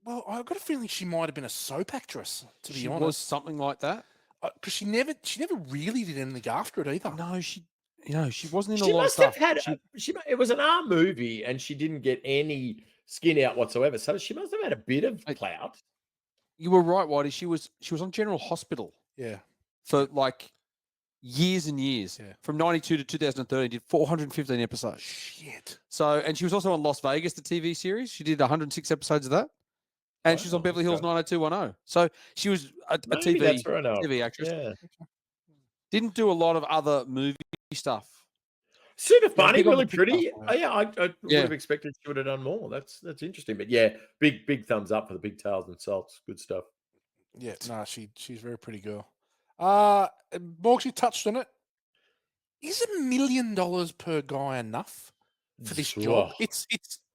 Well, I've got a feeling she might have been a soap actress, to be She honest. was something like that. Because she never really did anything after it either. No, she wasn't in She a lot of must stuff. have had. It was an R movie, and she didn't get any skin out whatsoever. So she must have had a bit of clout. You were right, Whitey. She was on General Hospital. Yeah. For like years and years. Yeah. From 92 to 2013, did 415 episodes. Shit. So, and she was also on Las Vegas, the TV series. She did 106 episodes of that. And she's on Beverly Hills 90210. So she was a TV actress. Yeah. Didn't do a lot of other movie stuff. Super funny, big on really the pretty. pigtails, Oh, yeah, I would have expected she would have done more. That's interesting. But yeah, big thumbs up for the pigtails and salts. Good stuff. Yeah, no, she's a very pretty girl. Morgs, you touched on it. Is $1 million per guy enough for this job? It's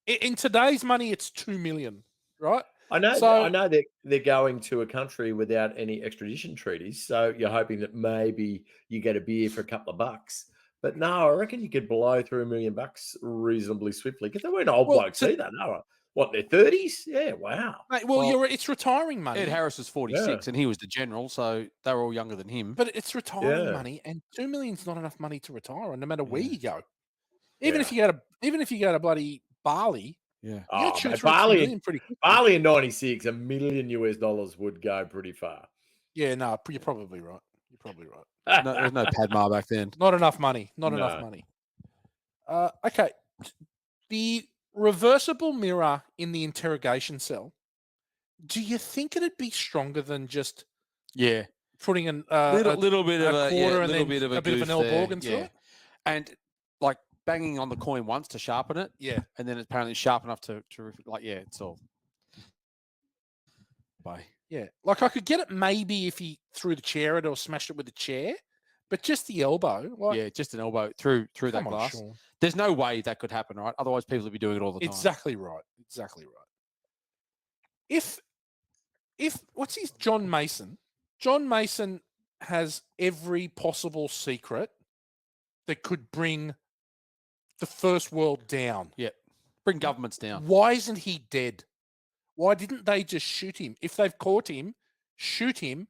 in today's money, it's $2 million, right? I know. So- I know they're going to a country without any extradition treaties, so you're hoping that maybe you get a beer for a couple of bucks. But no, I reckon you could blow through $1 million reasonably swiftly because they weren't old blokes either. No, what, their 30s? Yeah, wow. Mate, it's retiring money. Ed Harris was 46 and he was the general, so they were all younger than him. But it's retiring money, and $2 million's not enough money to retire on, no matter where you go. Even if you go to bloody Bali, yeah, Bali in '96, $1 million would go pretty far. Yeah, no, you're probably right. You're probably right. No, there's no Padma back then. Not enough money. Enough money. Okay. The reversible mirror in the interrogation cell. Do you think it'd be stronger than just putting a little bit of a quarter and and then a bit of an elbow through it? And like banging on the coin once to sharpen it. Yeah. And then it's apparently sharp enough to it's all. Bye. Yeah. Like I could get it maybe if he threw the chair at it or smashed it with the chair, but just the elbow. Like, just an elbow through that glass. Sean. There's no way that could happen, right? Otherwise people would be doing it all the time. Exactly right. If what's his John Mason? John Mason has every possible secret that could bring the first world down. Yeah. Bring governments down. Why isn't he dead? Why didn't they just shoot him? If they've caught him, shoot him.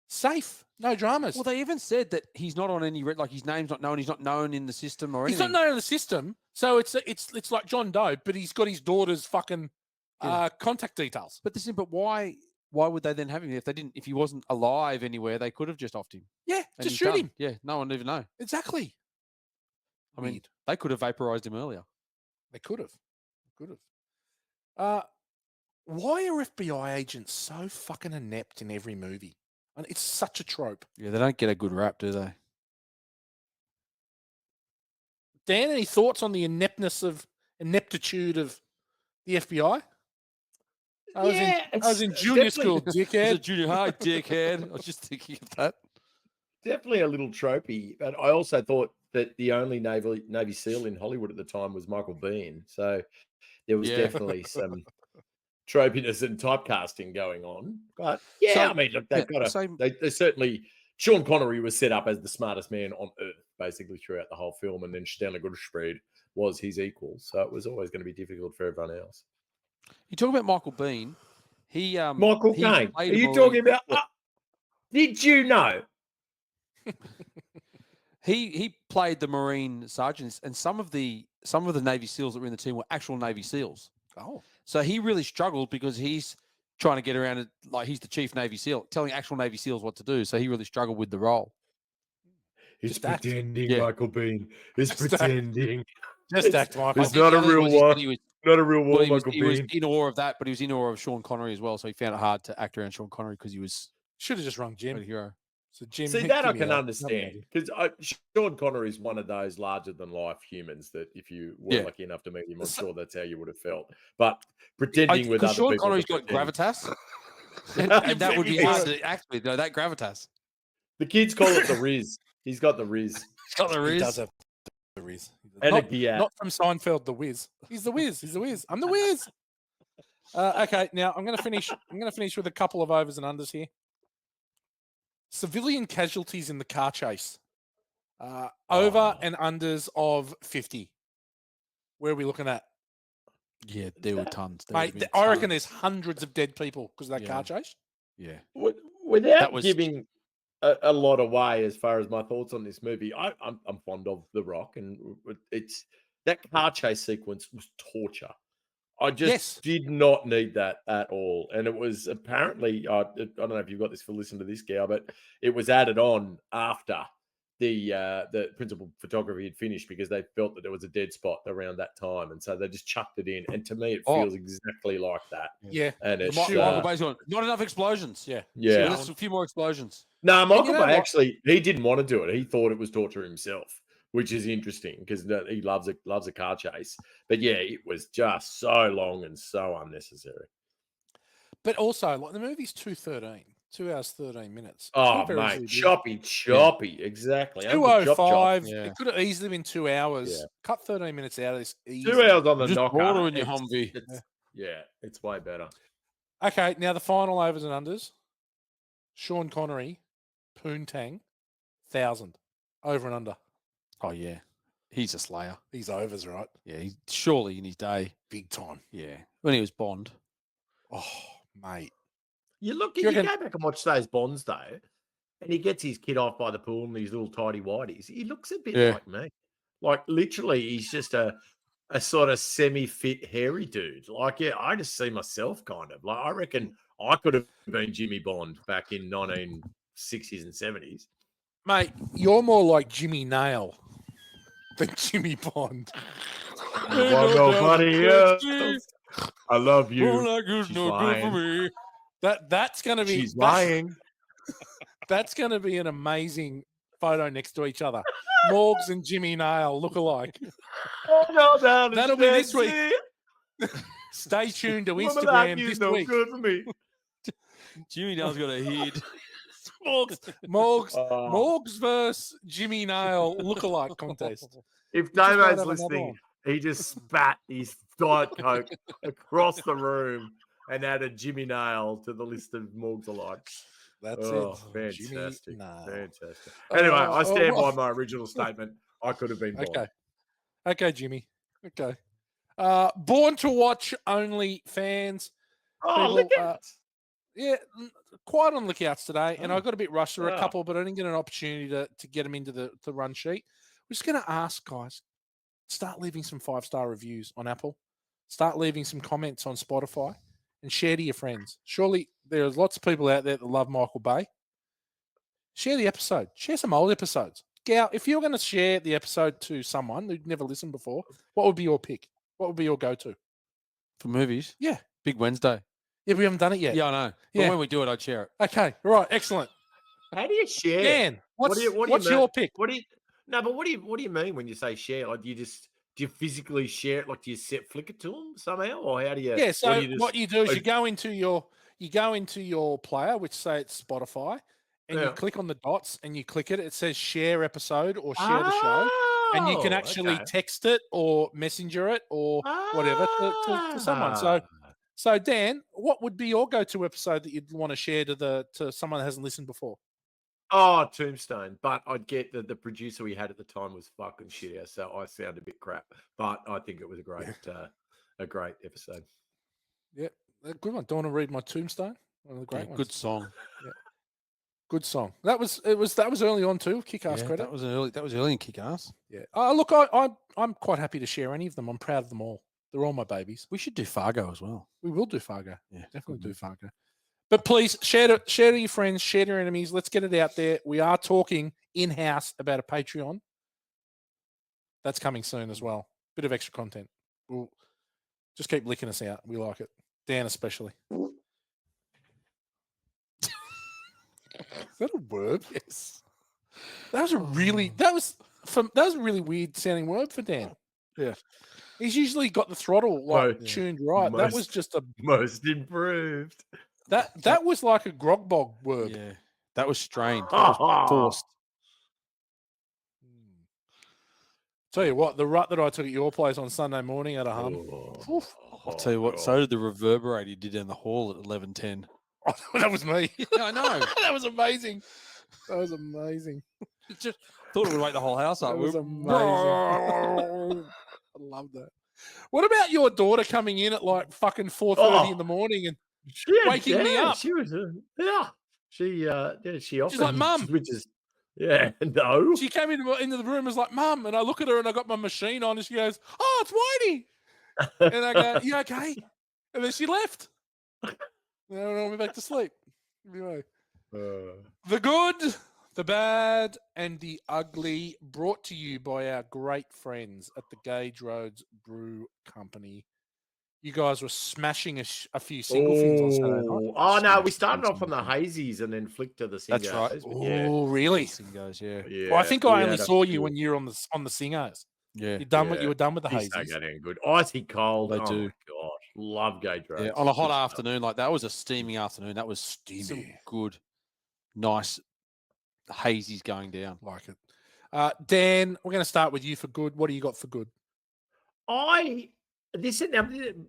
Safe. No dramas. Well, they even said that he's not on any his name's not known. He's not known in the system or anything. He's not known in the system. So it's like John Doe, but he's got his daughter's fucking contact details. But why would they then have him if he wasn't alive anywhere? They could have just offed him. Yeah, just shoot him. Yeah, no one would even know. Exactly. I mean, they could have vaporized him earlier. They could have. Why are FBI agents so fucking inept in every movie? And it's such a trope. Yeah, they don't get a good rap, do they? Dan, any thoughts on the ineptitude of the FBI? I was in junior school, dickhead. I was junior high, dickhead. I was just thinking of that. Definitely a little tropey, but I also thought that the only Navy SEAL in Hollywood at the time was Michael Biehn. So there was definitely some tropiness and typecasting going on. But I mean, look, they've got they certainly. Sean Connery was set up as the smartest man on earth, basically throughout the whole film, and then Stanley Goodspeed was his equal. So it was always going to be difficult for everyone else. You talk about Michael Biehn. Michael Caine. Are you talking about? Did you know? He played the Marine sergeants, and some of the Navy SEALs that were in the team were actual Navy SEAls. Oh, so he really struggled because he's trying to get around it like he's the chief Navy SEAL, telling actual Navy SEAls what to do. So he really struggled with the role. He's pretending, Michael Biehn. He's pretending. Just act, Michael. It's not a real one. Not a real one, Michael Biehn. He was in awe of that, but he was in awe of Sean Connery as well. So he found it hard to act around Sean Connery because he was should have just rung Jim. A hero. So Jim, see that I can understand because Sean Connery is one of those larger than life humans that if you were lucky enough to meet him, I'm sure that's how you would have felt. But pretending with other Sean people, Connery's got gravitas, and that would be hard to act with. No, that gravitas. The kids call it the Riz. He's got the Riz. He's got the Riz. He does have the Riz. And not, a gear. not from Seinfeld, the Wiz. He's the Wiz. He's the Wiz. I'm the Wiz. Okay, now I'm going to finish. I'm going to finish with a couple of overs and unders here. Civilian casualties in the car chase. Over and unders of 50. Where are we looking at? Yeah, there were tons. There Mate, would've been I reckon tons. there's hundreds of dead people because of that Yeah. car chase. Yeah. Without That was- giving a lot away as far as my thoughts on this movie, I'm fond of The Rock, and it's that car chase sequence was torture. I just did not need that at all. And it was apparently, I don't know if you've got this for listen to this, Gal, but it was added on after the principal photography had finished because they felt that there was a dead spot around that time. And so they just chucked it in. And to me, it feels exactly like that. Yeah. And it's Michael Bay's going, not enough explosions. Yeah. yeah. There's a few more explosions. No, Michael you know Bay what? actually, he didn't want to do it. He thought it was torture himself, which is interesting because he loves a car chase. But yeah, it was just so long and so unnecessary. But also, like the movie's 2:13, 2 hours 13 minutes. It's Oh, not very mate, easily choppy, exactly. Uncle Chop Chop. 2:05. Yeah. It could have easily been 2 hours. Yeah. Cut 13 minutes out of this. 2 Easy. hours on the Just knocker. broader in your it's- Humvee. it's- Yeah, it's way better. Okay, now the final overs and unders. Sean Connery, Poontang, 1,000. Over and under. Oh, yeah. He's a slayer. These overs, right? Yeah, he's surely in his day. Big time. Yeah. When he was Bond. Oh, mate. You look, Do you you go reckon- back and watch those Bonds though, and he gets his kid off by the pool and these little tidy whities. He looks a bit Yeah. like me. Like literally, he's just a sort of semi-fit, hairy dude. Like, yeah, I just see myself kind of like I reckon I could have been Jimmy Bond back in 1960s and 70s. Mate, you're more like Jimmy Nail than Jimmy Bond. Nobody else. I love you. She's no good for lying. me. That's gonna be She's lying. That's gonna be an amazing photo next to each other. Morgs and Jimmy Nail look alike. That'll be this week. Stay tuned to Instagram this week. Good for me. Jimmy Nail's got a head. Morgs versus Jimmy Nail look-alike contest. If just might Damo's have another listening, one. he just spat his Diet Coke across the room and added Jimmy Nail to the list of Morgs alikes. That's Oh, it. Jimmy fantastic. Nail. Fantastic. Anyway, I stand well- by my original statement. I could have been Bond. Okay. Okay, Jimmy. Okay. Born to watch only fans. Oh, People, look at it. Yeah, quite on lookouts today, and Oh. I got a bit rushed for a Ah. couple, but I didn't get an opportunity to get them into the run sheet. We're just going to ask guys, start leaving some 5-star reviews on Apple, start leaving some comments on Spotify, and share to your friends. Surely there's lots of people out there that love Michael Bay. Share the episode. Share some old episodes. Gal, if you're going to share the episode to someone who'd never listened before, what would be your pick? What would be your go-to? For movies? Yeah. Big Wednesday. Yeah, we haven't done it yet. Yeah, I know. But Yeah. when we do it, I'd share it. Okay, right, excellent. How do you share? Dan, what's what do you what's mean? your pick? What do you mean when you say share? Like, do you physically share it? Like, do you set flick it to them somehow, or how do you? Yeah, so do what you do is like- you go into your player, which say it's Spotify, and you Yeah. click on the dots and you click it. It says share episode or share the show, and you can Oh, actually okay. text it or messenger it or whatever to someone. So Dan, what would be your go-to episode that you'd want to share to someone that hasn't listened before? Oh, Tombstone. But I'd get the producer we had at the time was fucking shit house, so I sound a bit crap. But I think it was a great episode. Yeah, good one. Do you want to read my Tombstone? One of the great ones. Good song. Good song. That was early on too. Kick-ass Yeah, credit. that was early in Kick-Ass. Yeah. Look, I'm quite happy to share any of them. I'm proud of them all. They're all my babies. We should do Fargo as well. We will do Fargo. Yeah, Definitely do Fargo. But please share to your friends, share to your enemies. Let's get it out there. We are talking in-house about a Patreon. That's coming soon as well. Bit of extra content. We'll just keep licking us out. We like it. Dan especially. Is that a word? Yes. That was a really weird sounding word for Dan. Yeah. He's usually got the throttle tuned right. That was just a Most improved. that was like a grog bog word. Yeah. That was strained. That was forced. Tell you what, the rut that I took at your place on Sunday morning at a hum. Oof. I'll tell you what. So did the reverberate he did in the hall at 11:10. Oh, that was me. Yeah, I know. That was amazing. That was amazing. Just thought it would wake the whole house up. That was amazing. I love that. What about your daughter coming in at like fucking 4:30 in the morning and waking me up? She was, she often She's like, "Mum." switches. Yeah, no. She came into the room and was like, "Mum," and I look at her and I got my machine on and she goes, "Oh, it's Whitey." And I go, "You okay?" And then she left. And I went back to sleep. Anyway, the good, the bad, and the ugly, brought to you by our great friends at the Gage Roads Brew Company. You guys were smashing a few single fins on Saturday night. Oh no, we started off on the hazies and then flicked to the singos. That's right. Oh, really? Singos, yeah. Well, I think I only saw you when you were on the singos. Yeah. You done what you were done with the These hazies. don't go down good. Icy cold. They oh do. my gosh, love Gage Roads. Yeah, on a hot Good stuff. afternoon like that was a steaming afternoon. That was some good, nice hazies going down. Like it. Dan, we're going to start with you for good. What do you got for good?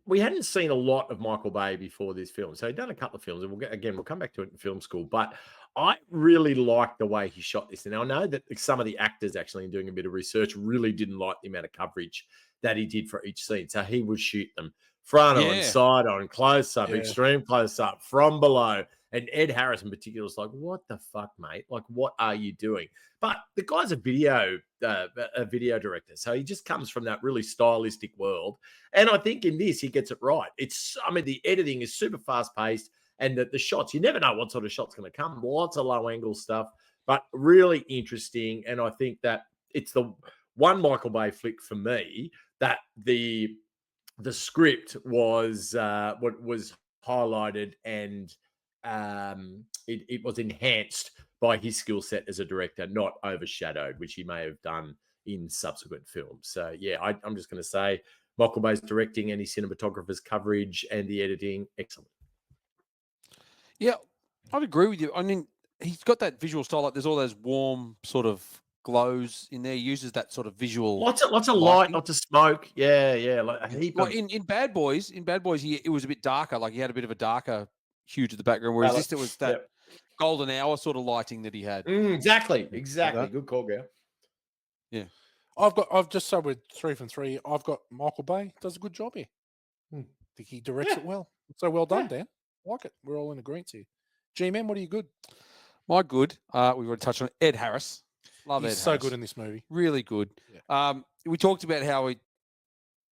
We hadn't seen a lot of Michael Bay before this film, so he'd done a couple of films, and we'll come back to it in film school. But I really liked the way he shot this, and I know that some of the actors actually, in doing a bit of research, really didn't like the amount of coverage that he did for each scene. So he would shoot them front on, side on, close up, extreme close up, from below. And Ed Harris in particular was like, "What the fuck, mate? Like, what are you doing?" But the guy's a video director, so he just comes from that really stylistic world. And I think in this, he gets it right. The editing is super fast paced, and the shots, you never know what sort of shot's going to come. Lots of low angle stuff, but really interesting. And I think that it's the one Michael Bay flick for me that the script was what was highlighted, and it was enhanced by his skill set as a director, not overshadowed, which he may have done in subsequent films. So yeah, I'm just going to say Michael Bay's directing and his cinematographer's coverage and the editing, excellent. Yeah, I'd agree with you. I mean, he's got that visual style. Like there's all those warm sort of glows in there. He uses that sort of visual. Lots of light, lots of smoke. Yeah. Like a heap of... in Bad Boys, it was a bit darker. Like he had a bit of a darker hue to the background, whereas this, it was that golden hour sort of lighting that he had. Exactly. Good call, Gail. Yeah. I've just said with 3 from 3. I've got Michael Bay does a good job here. I think he directs it well. So well done, Dan. I like it. We're all in agreement here. G-Man, what are you good? My good. We've already touched on Ed Harris. Love Ed Harris. He's so good in this movie. Really good. Yeah. We talked about how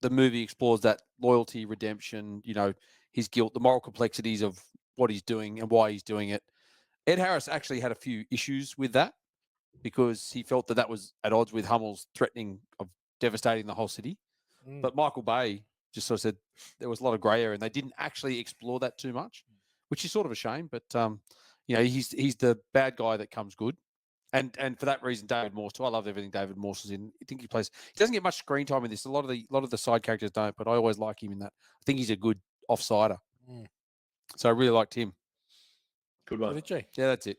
the movie explores that loyalty, redemption, his guilt, the moral complexities of what he's doing and why he's doing it. Ed Harris actually had a few issues with that because he felt that was at odds with Hummel's threatening of devastating the whole city. But Michael Bay just sort of said there was a lot of grey area and they didn't actually explore that too much, which is sort of a shame. But, he's the bad guy that comes good. And for that reason, David Morse too. I love everything David Morse is in. I think he doesn't get much screen time in this. A lot of the side characters don't, but I always like him in that. I think he's a good offsider. So I really liked him. Good one. Did you? Yeah, that's it.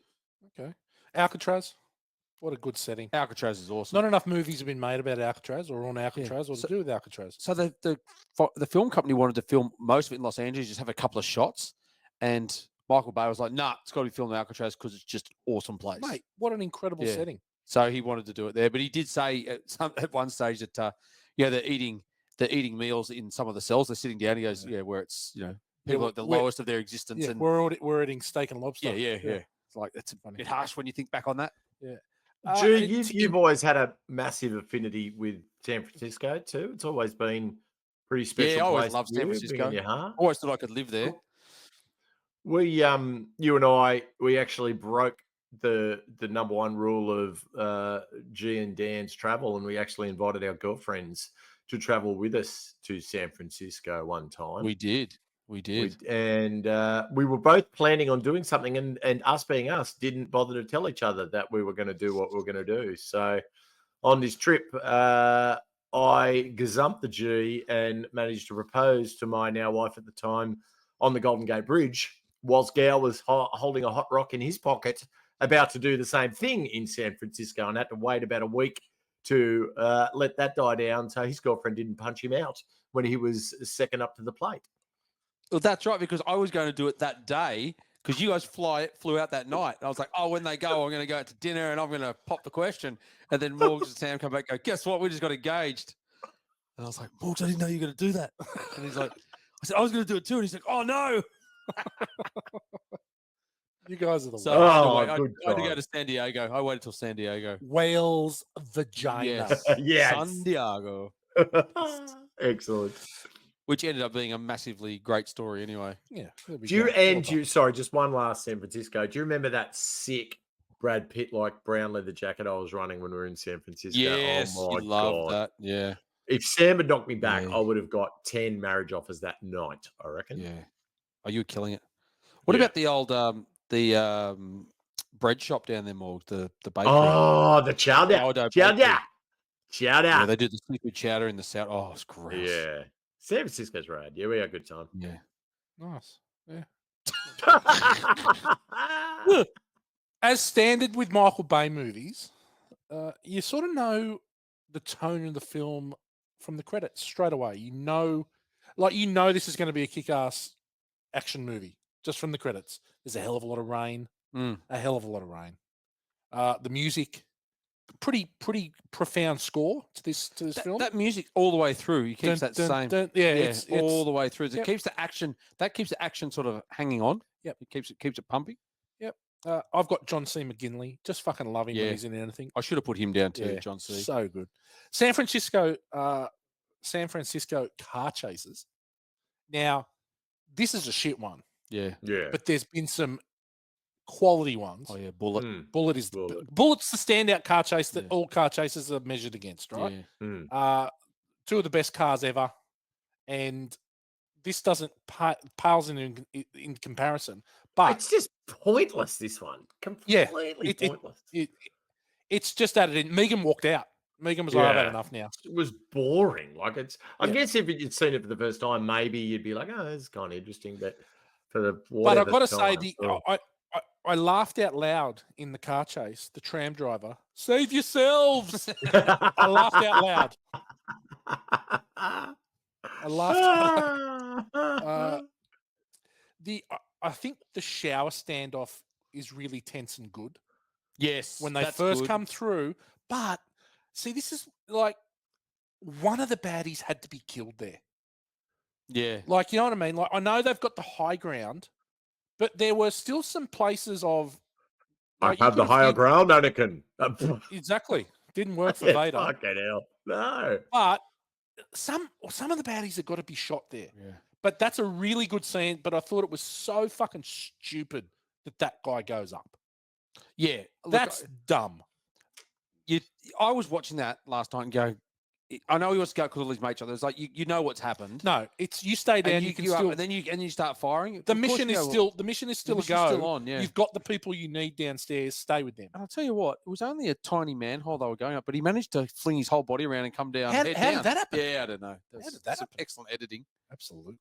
Okay. Alcatraz. What a good setting. Alcatraz is awesome. Not enough movies have been made about Alcatraz or on Alcatraz or to do with Alcatraz. So the film company wanted to film most of it in Los Angeles, just have a couple of shots. And Michael Bay was like, nah, it's got to be filmed in Alcatraz because it's just an awesome place. Mate, what an incredible setting. So he wanted to do it there. But he did say at one stage that, they're eating meals in some of the cells. They're sitting down. He goes, where it's, people at the lowest of their existence. Yeah, and we're eating steak and lobster. Yeah. It's like, that's a bit harsh when you think back on that. Yeah. You've always had a massive affinity with San Francisco too. It's always been pretty special. Yeah, I always loved San Francisco. Your heart. Always thought I could live there. We, you and I, we actually broke the number one rule of G and Dan's travel, and we actually invited our girlfriends to travel with us to San Francisco one time. We did. And we were both planning on doing something, and us being us, didn't bother to tell each other that we were going to do what we were going to do. So on this trip, I gazumped the G and managed to propose to my now wife at the time on the Golden Gate Bridge, whilst Gal was holding a hot rock in his pocket, about to do the same thing in San Francisco, and had to wait about a week to let that die down so his girlfriend didn't punch him out when he was second up to the plate. Well, that's right, because I was going to do it that day because you guys flew out that night. And I was like, oh, when they go, I'm going to go out to dinner and I'm going to pop the question. And then Morgs and Sam come back and go, guess what? We just got engaged. And I was like, Morgs, I didn't know you were going to do that. And he's like, I said, I was going to do it too. And he's like, oh, no. You guys are the So worst. I had to good I had to go God. to San Diego. I waited till San Diego. Whale's vagina. Yes. Yes. San Diego. Excellent. Which ended up being a massively great story anyway. Yeah. there we Do you go. Well done. sorry, just one last San Francisco. Do you remember that sick Brad Pitt like brown leather jacket I was running when we were in San Francisco? Yes, oh my you love God. that. Yeah, If Sam had knocked me back, Yeah. I would have got 10 marriage offers that night, I reckon. yeah. Oh, you were killing it. What Yeah. about the old bread shop down there, Morg? The bakery. Oh, the chowder. Sourdough Chowder. bakery. Chowder. Yeah, they do the seafood chowder in the south. Oh, it's gross. Yeah. San Francisco's rad. Yeah, we had a good time. Yeah. Nice. Yeah. As standard with Michael Bay movies, you sort of know the tone of the film from the credits straight away. You know this is going to be a kick-ass action movie just from the credits. There's a hell of a lot of rain. Mm. A hell of a lot of rain. The music, pretty profound score to this film. That music all the way through. You keeps Dun, that dun, same. dun. Yeah, Yeah, it's all the way through. It yep. keeps the action. That keeps the action sort of hanging on. Yep. It keeps it pumping. I've got John C. McGinley. Just fucking love him Yeah. when he's in anything. I should have put him down too, Yeah, John C. So good. San Francisco car chases. Now, this is a shit one, Yeah. Yeah. but there's been some quality ones. Oh yeah, Bullet. Mm. Bullet's the standout car chase that Yeah. all car chases are measured against, right? Yeah. Mm. Two of the best cars ever, and this doesn't pales in comparison. But It's just pointless, this one. Completely pointless. It's just added in. Megan walked out. Megan was like, I've had Yeah. enough now. It was boring. Like I Yeah. guess if you'd seen it for the first time, maybe you'd be like, oh, this is kind of interesting. But for the But I've whatever got to say, time, I laughed out loud in the car chase. The tram driver, save yourselves! I laughed out loud. I laughed. I think the shower standoff is really tense and good Yes. when they that's first good. come through. But see, this is like one of the baddies had to be killed there. Yeah. Like, you know what I mean? Like, I know they've got the high ground, but there were still some places of. I Like, you have the could higher hit- ground, Anakin. Exactly. Didn't work for Yeah, Vader. fucking hell. No. But some of the baddies have got to be shot there. Yeah. But that's a really good scene. But I thought it was so fucking stupid that guy goes up. Yeah. Look, That's dumb. I was watching that last night and go, I know he wants to go because all his mates are there. It's like you know what's happened. No, it's you stay down. And You can queue up, still. and then you start firing. The Of course mission you is go, still. The mission is still a mission's go. still on. Yeah. You've got the people you need downstairs. Stay with them. And I'll tell you what, it was only a tiny manhole they were going up, but he managed to fling his whole body around and come down. How head did down. that happen? Yeah, I don't know. How did that some happen? excellent editing. Absolutely.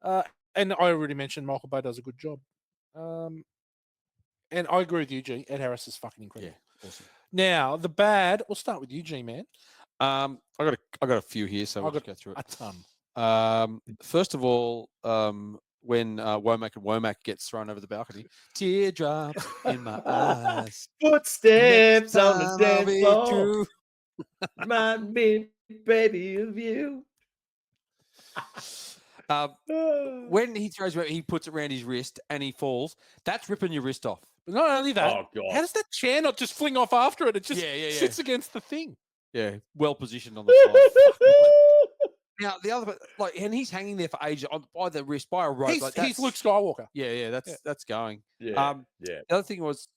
And I already mentioned Michael Bay does a good job. And I agree with you, G. Ed Harris is fucking incredible. Yeah, awesome. Now the bad. We'll start with you, G man. I got a few here, so we'll I've just go through A it. ton. First of all, when Womack gets thrown over the balcony, teardrops in my eyes. Footsteps on the Time I'll dance be floor. true. Might be baby of you. When he throws it, he puts it around his wrist and he falls. That's ripping your wrist off. But not only that, Oh God. how does that chair not just fling off after it? It just Yeah. sits against the thing. Yeah, well positioned on the side. Now the other, like, and he's hanging there for ages by the wrist, by a rope. He's, like, he's that's- Luke Skywalker. Yeah, that's going. Yeah. The other thing was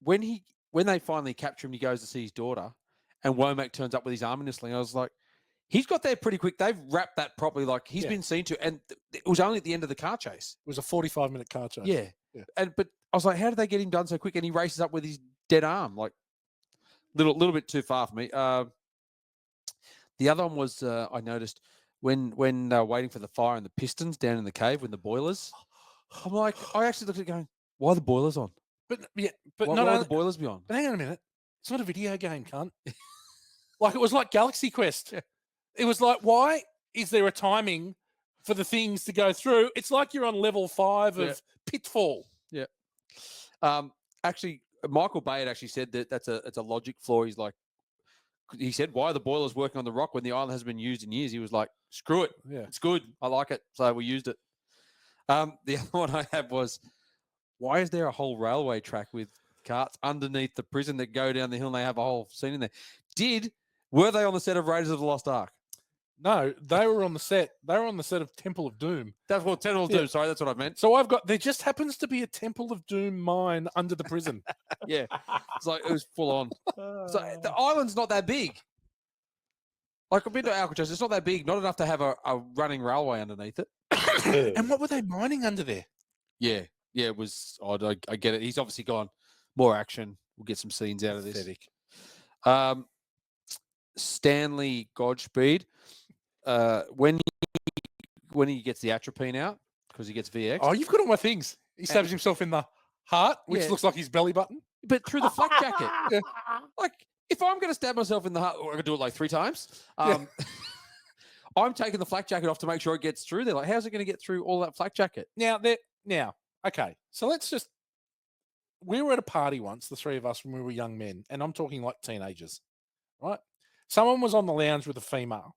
when they finally capture him, he goes to see his daughter, and Womack turns up with his arm in a sling. I was like, he's got there pretty quick. They've wrapped that properly. Like he's Yeah. been seen to, and it was only at the end of the car chase. It was a 45-minute car chase. Yeah. Yeah. But I was like, how did they get him done so quick? And he races up with his dead arm, like little bit too far for me. The other one was I noticed when they were waiting for the fire and the pistons down in the cave when the boilers. I'm like, I actually looked at it going, why are the boilers on? But Why not would only, the boilers be on? but hang on a minute. It's not a video game, cunt. Like, it was like Galaxy Quest. It was like, why is there a timing for the things to go through? It's like you're on level 5 of Pitfall. Yeah. Actually, Michael Bay had actually said that it's a logic flaw. He's like, he said, why are the boilers working on the rock when the island hasn't been used in years? He was like, screw it. Yeah. It's good. I like it. So we used it. The other one I had was, why is there a whole railway track with carts underneath the prison that go down the hill and they have a whole scene in there? Were they on the set of Raiders of the Lost Ark? No, they were on the set. They were on the set of Temple of Doom. That's what Temple of Doom. Sorry, that's what I meant. So there just happens to be a Temple of Doom mine under the prison. Yeah. It's like, it was full on. So the island's not that big. Like, I've been to Alcatraz. It's not that big. Not enough to have a running railway underneath it. And what were they mining under there? Yeah. Yeah, it was odd. I get it. He's obviously gone more action. We'll get some scenes out of this. Stanley Goodspeed. When he gets the atropine out because he gets VX. Oh, you've got all my things. He stabs himself in the heart, which looks like his belly button. But through the flak jacket. Yeah. Like, if I'm going to stab myself in the heart, I'm going to do it like 3 times. I'm taking the flak jacket off to make sure it gets through there. Like, how's it going to get through all that flak jacket? Now, okay. So we were at a party once, the 3 of us, when we were young men, and I'm talking like teenagers, right? Someone was on the lounge with a female,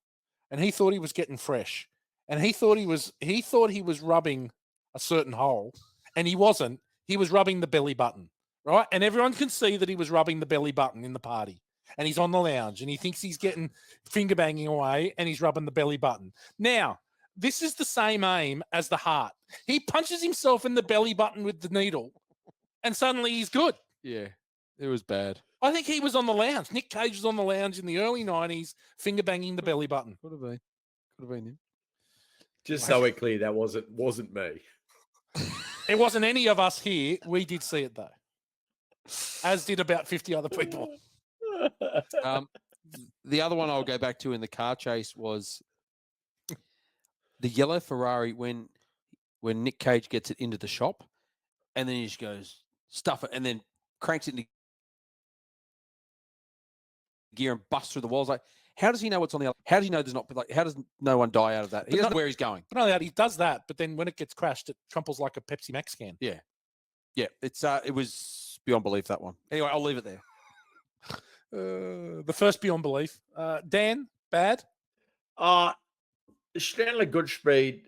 and he thought he was getting fresh, and he thought he was rubbing a certain hole, and he wasn't. He was rubbing the belly button, right? And everyone can see that he was rubbing the belly button in the party, and he's on the lounge, and he thinks he's getting finger banging away, and he's rubbing the belly button. Now, this is the same aim as the heart. He punches himself in the belly button with the needle, and suddenly he's good. Yeah, it was bad. I think he was on the lounge. Nick Cage was on the lounge in the early 90s, finger banging the belly button. Could have been him. Just so we're clear, that wasn't me. It wasn't any of us here. We did see it though, as did about 50 other people. The other one I'll go back to in the car chase was the yellow Ferrari when Nick Cage gets it into the shop, and then he just goes stuff it, and then cranks it into gear and busts through the walls. Like, how does he know what's on the other? How does he know there's not, like, how does no one die out of that? He doesn't know where he's going. But not only that, he does that, but then when it gets crashed, it crumples like a Pepsi Max can. Yeah. It was beyond belief, that one. Anyway, I'll leave it there. The first beyond belief. Dan, bad. Stanley Goodspeed,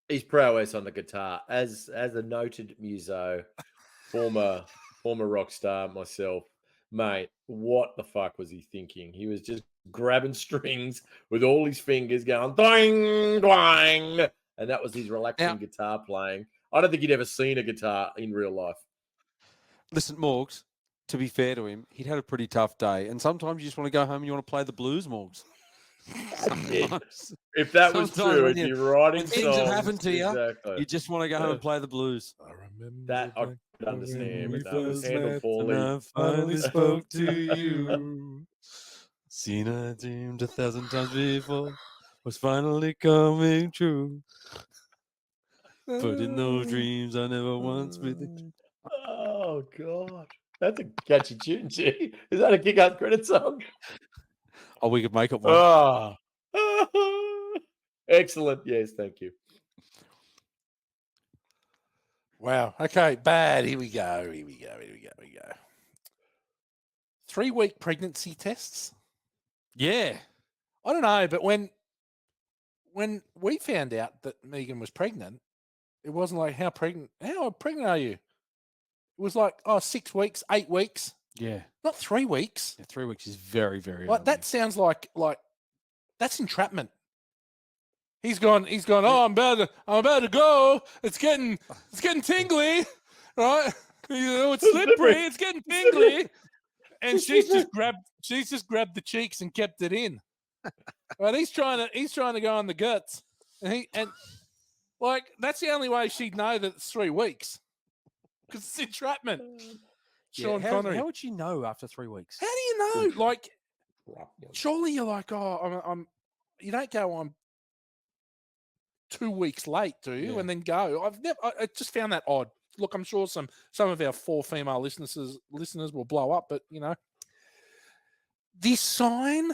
his prowess on the guitar, as a noted muso, former rock star myself, mate. What the fuck was he thinking? He was just grabbing strings with all his fingers going doing, doing, and that was his relaxing guitar playing. I don't think he'd ever seen a guitar in real life. Listen, Morgs, to be fair to him, he'd had a pretty tough day, and sometimes you just want to go home and you want to play the blues, Morgs. If that was true, it'd be writing songs. Things have happened to you. Exactly. You just want to go home and play the blues. I remember that I could understand. But that was handled poorly. I finally spoke to you. Seen I dreamed 1,000 times before was finally coming true. But in those dreams, I never once with it. Oh God, that's a catchy tune, G. Is that a kick-ass credit song? Oh, we could make it one. Oh. Excellent. Yes, thank you. Wow. Okay, bad. Here we go. 3-week pregnancy tests. Yeah. I don't know, but when we found out that Megan was pregnant, it wasn't like, how pregnant are you? It was like, 6 weeks, 8 weeks. Yeah. Not 3 weeks. Yeah, 3 weeks is very, very like early. that sounds like that's entrapment. He's gone, oh, I'm about to go. It's getting tingly, right? It's slippery, it's getting tingly. And she's just grabbed the cheeks and kept it in. Right? He's trying to go on the guts. And that's the only way she'd know that it's 3 weeks. Because it's entrapment. Sean Connery. How would you know after 3 weeks? How do you know? Like, surely you're like, I'm you don't go on 2 weeks late, do you? Yeah. And then go. I just found that odd. Look, I'm sure some of our 4 female listeners will blow up, but The sign.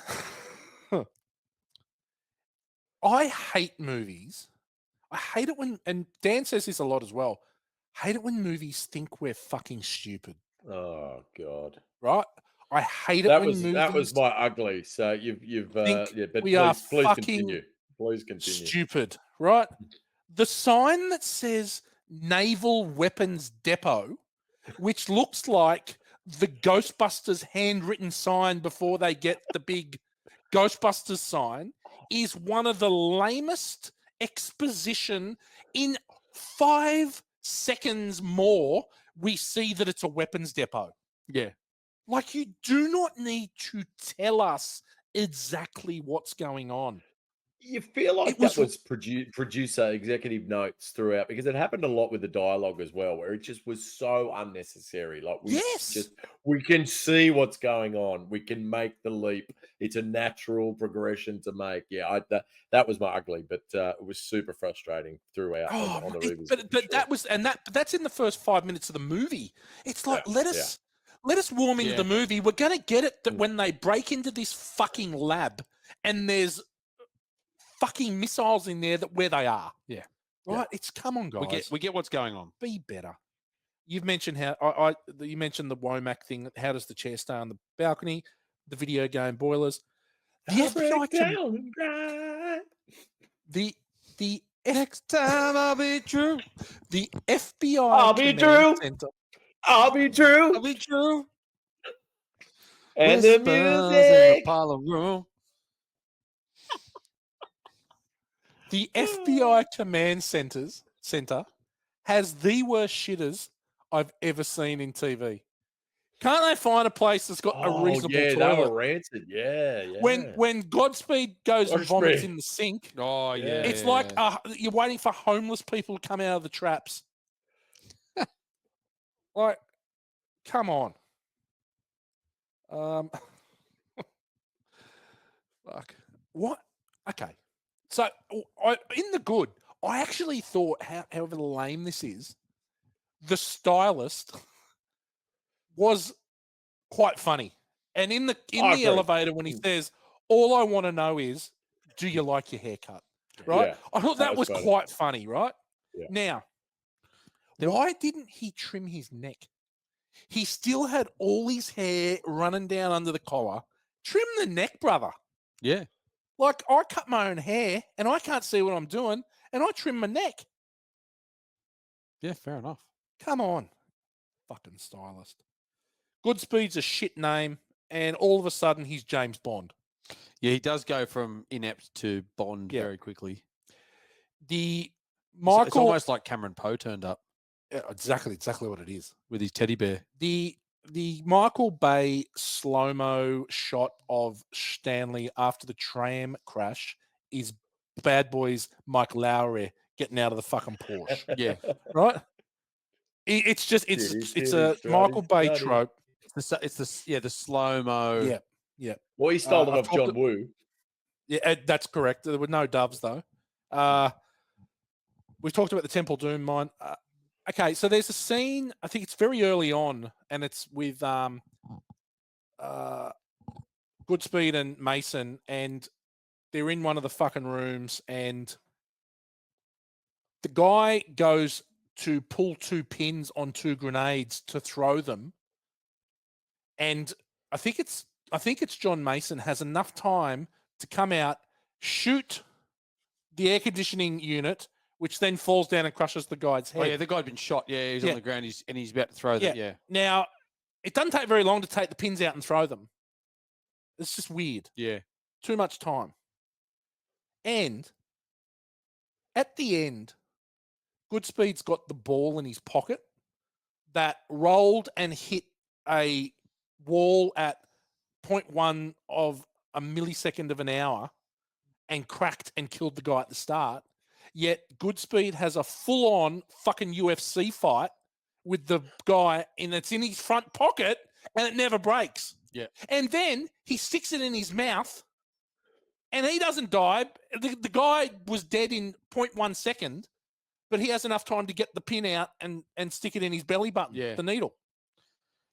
I hate movies. I hate it when, and Dan says this a lot as well. Hate it when movies think we're fucking stupid. Oh God. Right? I hate it That when was movies my ugly. So you've think yeah, but we are please fucking continue. Please continue. stupid. Right? The sign that says Naval Weapons Depot, which looks like the Ghostbusters handwritten sign before they get the big Ghostbusters sign, is one of the lamest exposition. In 5 seconds more, we see that it's a weapons depot. Yeah. Like, you do not need to tell us exactly what's going on. You feel like It was that was producer executive notes throughout, because it happened a lot with the dialogue as well, where it just was so unnecessary. Like yes. we can see what's going on. We can make the leap. It's a natural progression to make. Yeah, that was my ugly, but it was super frustrating throughout on the revisit. But that was, and that's in the first 5 minutes of the movie. It's like, let us warm into the movie. We're gonna get it that when they break into this fucking lab and there's fucking missiles in there, that where they are. Yeah. Right? Yeah. It's, come on, guys. We get what's going on. Be better. You've mentioned how you mentioned the Womack thing. How does the chair stay on the balcony? The video game boilers. The FBI the next time I'll be true. The FBI I'll be true. Center. I'll be true. I'll be true. And Whispers the music in the parlor room. The FBI command center has the worst shitters I've ever seen in TV. Can't they find a place that's got a reasonable toilet? They were rancid. Yeah. When Godspeed goes and vomits in the sink, it's like you're waiting for homeless people to come out of the traps. Like, come on. Fuck. What? Okay. So, in the good, I actually thought, however lame this is, the stylist was quite funny. And in the elevator, when he says, "All I want to know is, do you like your haircut?" Right? Yeah, I thought that was quite funny, right? Yeah. Now, why didn't he trim his neck? He still had all his hair running down under the collar. Trim the neck, brother. Yeah. Like, I cut my own hair and I can't see what I'm doing, and I trim my neck. Yeah, fair enough. Come on. Fucking stylist. Goodspeed's a shit name, and all of a sudden he's James Bond. Yeah, he does go from inept to Bond very quickly. It's almost like Cameron Poe turned up. Yeah, exactly what it is. With his teddy bear. The Michael Bay slow-mo shot of Stanley after the tram crash is Bad Boys Mike Lowry getting out of the fucking Porsche. Yeah. Right? It's a Michael Bay trope. It's the slow-mo. Yeah. Well, he stole it off John Woo. Yeah, that's correct. There were no doves, though. We talked about the Temple Doom mine. Okay, so there's a scene, I think it's very early on, and it's with Goodspeed and Mason, and they're in one of the fucking rooms, and the guy goes to pull 2 pins on 2 grenades to throw them, and I think it's John Mason has enough time to come out, shoot the air conditioning unit, which then falls down and crushes the guy's head. Oh, yeah, the guy'd been shot. Yeah, he's on the ground, he's about to throw them. Yeah. Now, it doesn't take very long to take the pins out and throw them. It's just weird. Yeah. Too much time. And at the end, Goodspeed's got the ball in his pocket that rolled and hit a wall at 0.1 of a millisecond of an hour and cracked and killed the guy at the start. Yet Goodspeed has a full-on fucking UFC fight with the guy, and it's in his front pocket, and it never breaks. Yeah. And then he sticks it in his mouth, and he doesn't die. The guy was dead in 0.1 second, but he has enough time to get the pin out and stick it in his belly button, the needle.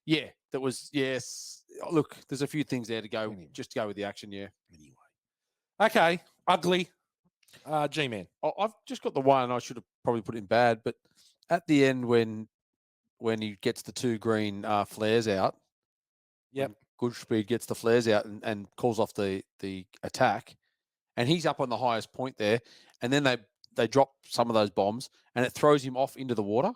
Yeah. that was yes. Look, there's a few things there to go. Anyway. Just to go with the action. Yeah. Anyway. Okay. Ugly. G-Man. I've just got the one. I should have probably put in bad, but at the end when he gets the 2 green flares out, Yep. Goodspeed gets the flares out and calls off the attack, and he's up on the highest point there, and then they drop some of those bombs, and it throws him off into the water.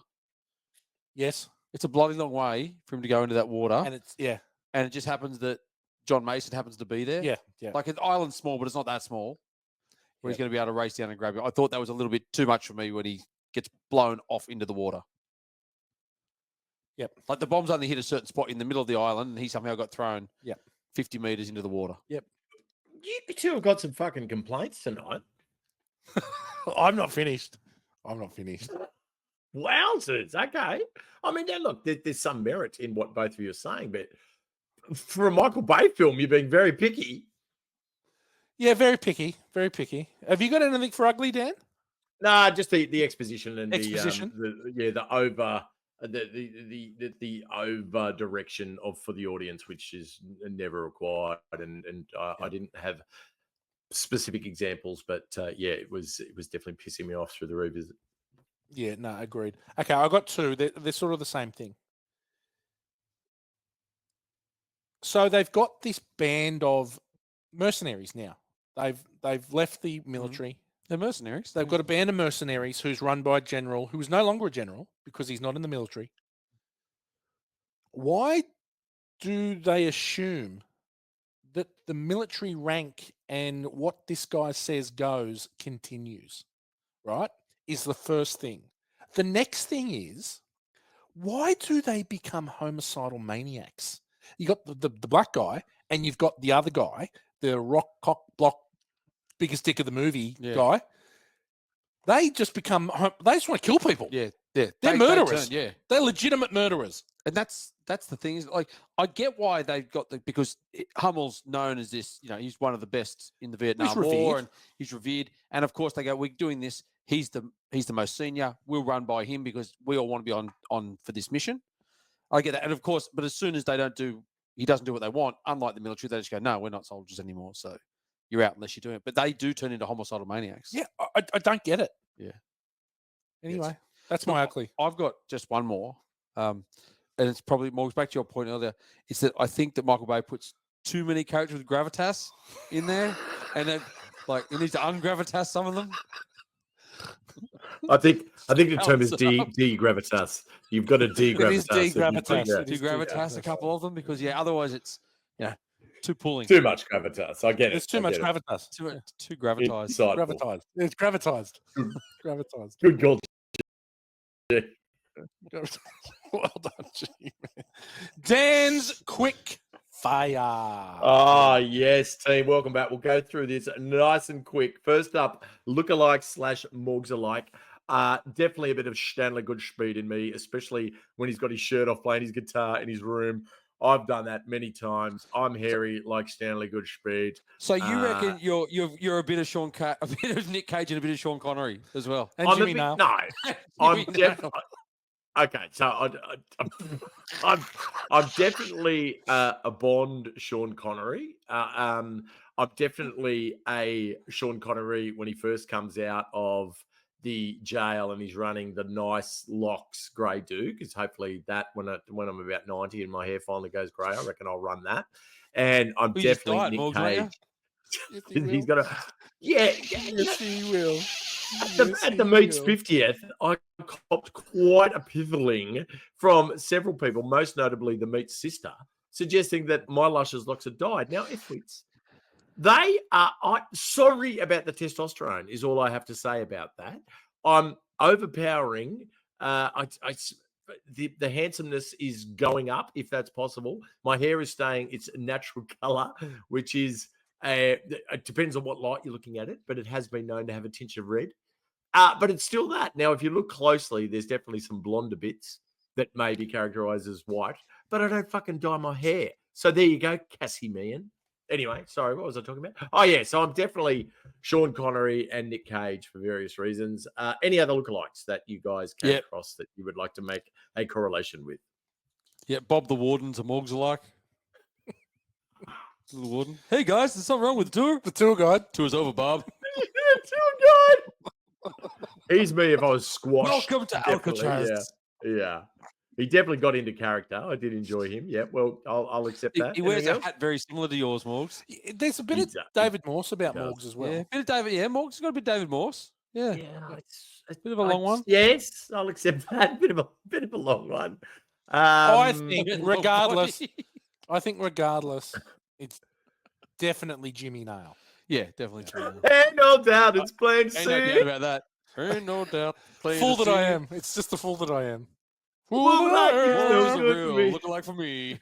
Yes. It's a bloody long way for him to go into that water, And it's, yeah. and it just happens that John Mason happens to be there. Yeah. Yeah. Like the island's small, but it's not that small. Where he's Yep. going to be able to race down and grab it. I thought that was a little bit too much for me when he gets blown off into the water. Yep. Like the bombs only hit a certain spot in the middle of the island, and he somehow got thrown 50 meters into the water. Yep. You two have got some fucking complaints tonight. I'm not finished. Wowzers. Okay. I mean, now look, there's some merit in what both of you are saying, but for a Michael Bay film, you're being very picky. Yeah, very picky. Very picky. Have you got anything for ugly, Dan? Nah, just the exposition and Exposition? the over the over direction for the audience, which is never required. And I didn't have specific examples, but it was definitely pissing me off through the revisit. Yeah, no, agreed. Okay, I got 2. They're sort of the same thing. So they've got this band of mercenaries now. They've left the military. They're mercenaries. They've got a band of mercenaries who's run by a general who is no longer a general because he's not in the military. Why do they assume that the military rank and what this guy says goes continues? Right? Is the first thing. The next thing is, why do they become homicidal maniacs? You got the black guy, and you've got the other guy, the rock cock block biggest dick of the movie guy. They just become. They just want to kill people. Yeah. They're murderers. They're legitimate murderers. And that's the thing. Is like I get why they've got because Hummel's known as this. You know, he's one of the best in the Vietnam War, and he's revered. And of course, they go, "We're doing this. He's the most senior. We'll run by him because we all want to be on for this mission." I get that, and of course, but as soon as he doesn't do what they want. Unlike the military, they just go, "No, we're not soldiers anymore." So you're out unless you're doing it. But they do turn into homicidal maniacs. Yeah, I don't get it. Yeah. Anyway, that's my ugly. I've got just one more, and it's probably more back to your point earlier. It's that I think that Michael Bay puts too many characters with gravitas in there, and then he needs to ungravitas some of them. I think the term is de-gravitas. You've got to de-gravitas. It is de-gravitas. De-gravitas a couple of them because otherwess it's too pulling. Too much gravitas. I get it. There's too much gravitas. Too gravitised. Gravitised. It's gravitised. Gravitised. Good call. Yeah. Well done, G-Man. Dan's quick fire. Ah, yes, team. Welcome back. We'll go through this nice and quick. First up, lookalike / Morgs alike. Definitely a bit of Stanley Goodspeed in me, especially when he's got his shirt off playing his guitar in his room. I've done that many times. I'm hairy like Stanley Goodspeed. So you reckon you're a bit of a bit of Nick Cage and a bit of Sean Connery as well? And Jimmy Nail. No, I'm definitely okay. So I'm definitely a Bond Sean Connery. I'm definitely a Sean Connery when he first comes out of the jail and he's running the nice locks grey Duke. It's hopefully that when I'm about 90 and my hair finally goes grey, I reckon I'll run that. And I'm definitely Nick Cage. He's got a yes, he will. At the Meets 50th, I copped quite a piffling from several people, most notably the Meets sister, suggesting that my luscious locks had died. Now, F-wits, they are sorry about the testosterone is all I have to say about that. I'm overpowering. The handsomeness is going up if that's possible. My hair is staying its natural color, which is it depends on what light you're looking at it, but it has been known to have a tinge of red. But it's still that. Now, if you look closely, there's definitely some blonder bits that may be characterized as white, but I don't fucking dye my hair. So there you go, Cassie Meehan. Anyway, sorry, what was I talking about? Oh, yeah, so I'm definitely Sean Connery and Nick Cage for various reasons. Any other lookalikes that you guys came across that you would like to make a correlation with? Yeah, Bob the Warden's a Morgs alike. The Warden. Hey guys, there's something wrong with the tour. The tour guide. Tour's over, Bob. He's me if I was squashed. Welcome to Definitely, Alcatraz. Yeah. He definitely got into character. I did enjoy him. Yeah, well, I'll accept that. He wears Anything a else? hat very similar to yours, Morgs. There's a bit He of does. David Morse about He does. Morgs as well. Yeah, bit of David. Yeah, Morgs has got a bit of David Morse. Yeah, Yeah, it's bit of a long one. Yes, I'll accept that. Bit of a long one. I Um, think Long regardless, body. it's definitely Jimmy Nail. Yeah, definitely true. Ain't no doubt it's plain to Ain't no doubt see. about that. Ain't no doubt. Plain Fool to that I see. am. It's just the fool that I am. Fool that I am. Morgs Sounds are good to real. me. Looking like for me.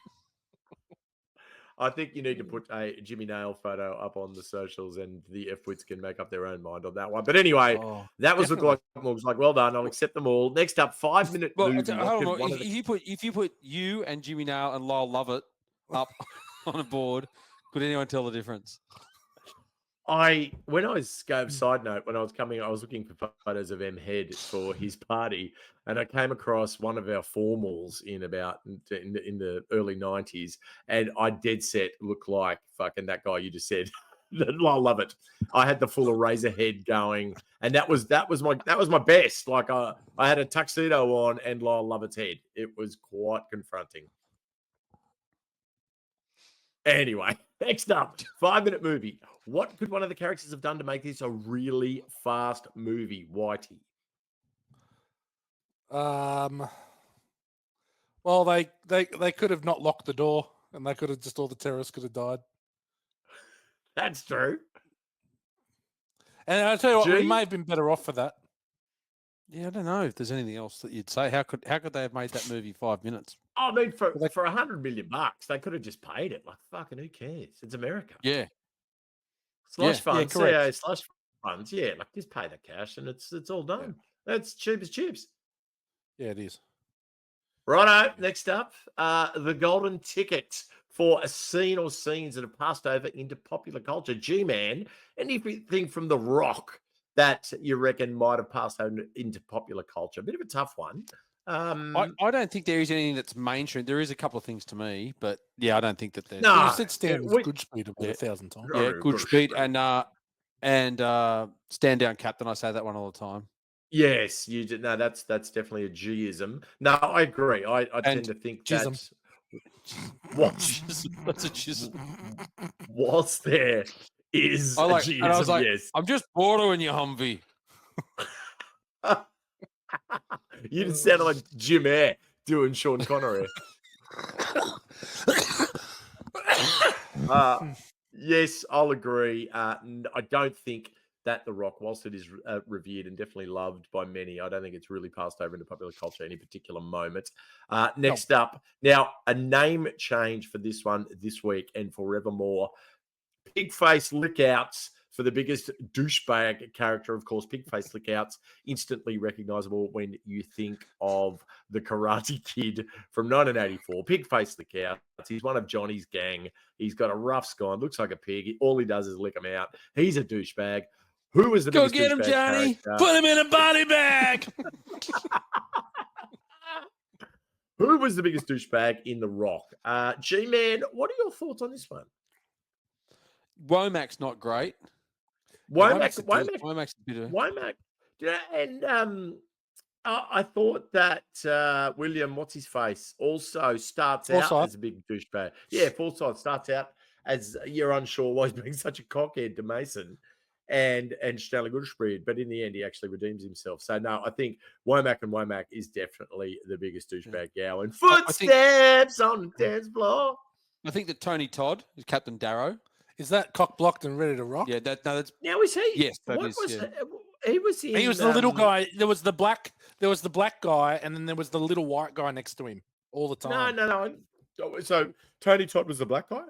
I think you need to put a Jimmy Nail photo up on the socials, and the F-wits can make up their own mind on that one. But anyway, Oh, that was definitely. look like Morgs. Like, well done. I'll accept them all. Next up, 5-minute well, movie. hold What on, could Morgs. one of the- if you put you and Jimmy Nail and Lyle Lovett up on a board, could anyone tell the difference? When I was side note, when I was looking for photos of M Head for his party, and I came across one of our formals in the early 90s, and I dead set look like fucking that guy you just said. I love it. I had the full eraser head going, and that was my best. Like I had a tuxedo on and Lyle Lovett's head. It was quite confronting. Anyway, next up, 5-minute movie. What could one of the characters have done to make this a really fast movie, Whitey? Well, they could have not locked the door, and they could have all the terrorists could have died. That's true. And I tell you what, we Gee? may have been better off for that. Yeah, I don't know if there's anything else that you'd say. How could they have made that movie 5 minutes? I mean, for Well, $100 million, they could have just paid it. Like, fucking, who cares? It's America. Yeah, Slush yeah, funds, correct. CA slush funds. Yeah, like just pay the cash and it's all done. That's cheap as chips. Yeah, it is. Righto, next up, the golden ticket for a scene or scenes that have passed over into popular culture. G-Man, anything from The Rock that you reckon might have passed over into popular culture? A bit of a tough one. I don't think there is anything that's mainstream. There is a couple of things to me, but yeah, I don't think that there's. No. You said Stanley we- Goodspeed about 1,000 times. Yeah, Good Goodspeed speed. and Stand Down Captain. I say that one all the time. Yes, you did. No, that's definitely a G-ism. No, I agree. I tend to think that Jism. That's a chisel. what's there is I like, a and I was G-ism, like, yes. I'm just borrowing your Humvee. You didn't sound like Jim Eyre doing Sean Connery. Yes, I'll agree. I don't think that The Rock, whilst it is revered and definitely loved by many, I don't think it's really passed over into popular culture at any particular moment. Next up, now a name change for this one this week and forevermore. Pigface Lickouts for the biggest douchebag character, of course. Pigface Lickouts, instantly recognizable when you think of the Karate Kid from 1984. Pigface Lickouts. He's one of Johnny's gang. He's got a rough spine, looks like a pig. All he does is lick him out. He's a douchebag. Who was the Go biggest get him, douchebag Johnny. character? Put him in a body bag. Who was the biggest douchebag in The Rock? G-Man, what are your thoughts on this one? Womack's not great. Womack's Womack's a bit of. Womack. Yeah, and I thought that William, what's his face, also starts out Forsyth. as a big douchebag. Yeah, Forsyth starts out as you're unsure why he's being such a cockhead to Mason and Stanley Goodspeed, but in the end he actually redeems himself. So no, I think Womack is definitely the biggest douchebag gal. And footsteps on the dance floor. I think that Tony Todd is Captain Darrow. Is that cock blocked and ready to rock? Yeah, that's Now is he? Yes, that what is, was yeah. he was in? He was the little guy. There was the black guy, and then there was the little white guy next to him all the time. No. So Tony Todd was the black guy.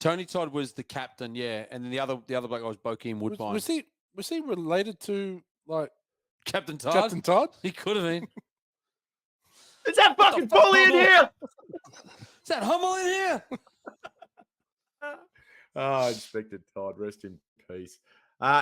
Tony Todd was the captain, yeah, and then the other black guy was Bokeem Woodbine. Was he related to like Captain Todd? Captain Todd? He could have been. Is that fucking bully in here? Is that Hummel in here? Oh, Inspector Todd, rest in peace.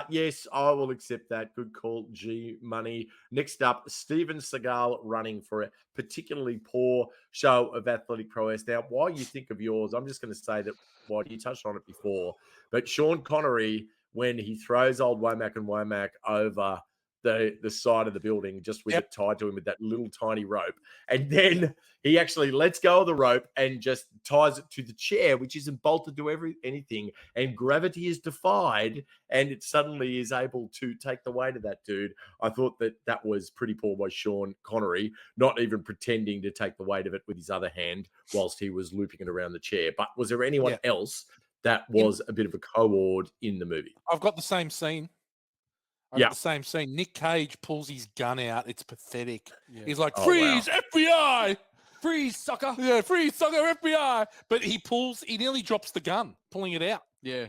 Yes, I will accept that. Good call, G Money. Next up, Steven Seagal running for a particularly poor show of athletic prowess. Now, while you think of yours, I'm just going to say that while you touched on it before, but Sean Connery, when he throws old Womack and Womack over the side of the building, just with it tied to him with that little tiny rope, and then he actually lets go of the rope and just ties it to the chair, which isn't bolted to anything, and gravity is defied, and it suddenly is able to take the weight of that dude. I thought that was pretty poor by Sean Connery, not even pretending to take the weight of it with his other hand whilst he was looping it around the chair. But was there anyone else that was a bit of a co-ord in the movie? I've got the same scene. The same scene. Nick Cage pulls his gun out. It's pathetic. Yeah. He's like, freeze, FBI! Freeze, sucker! Yeah, freeze, sucker, FBI! But he nearly drops the gun, pulling it out. Yeah.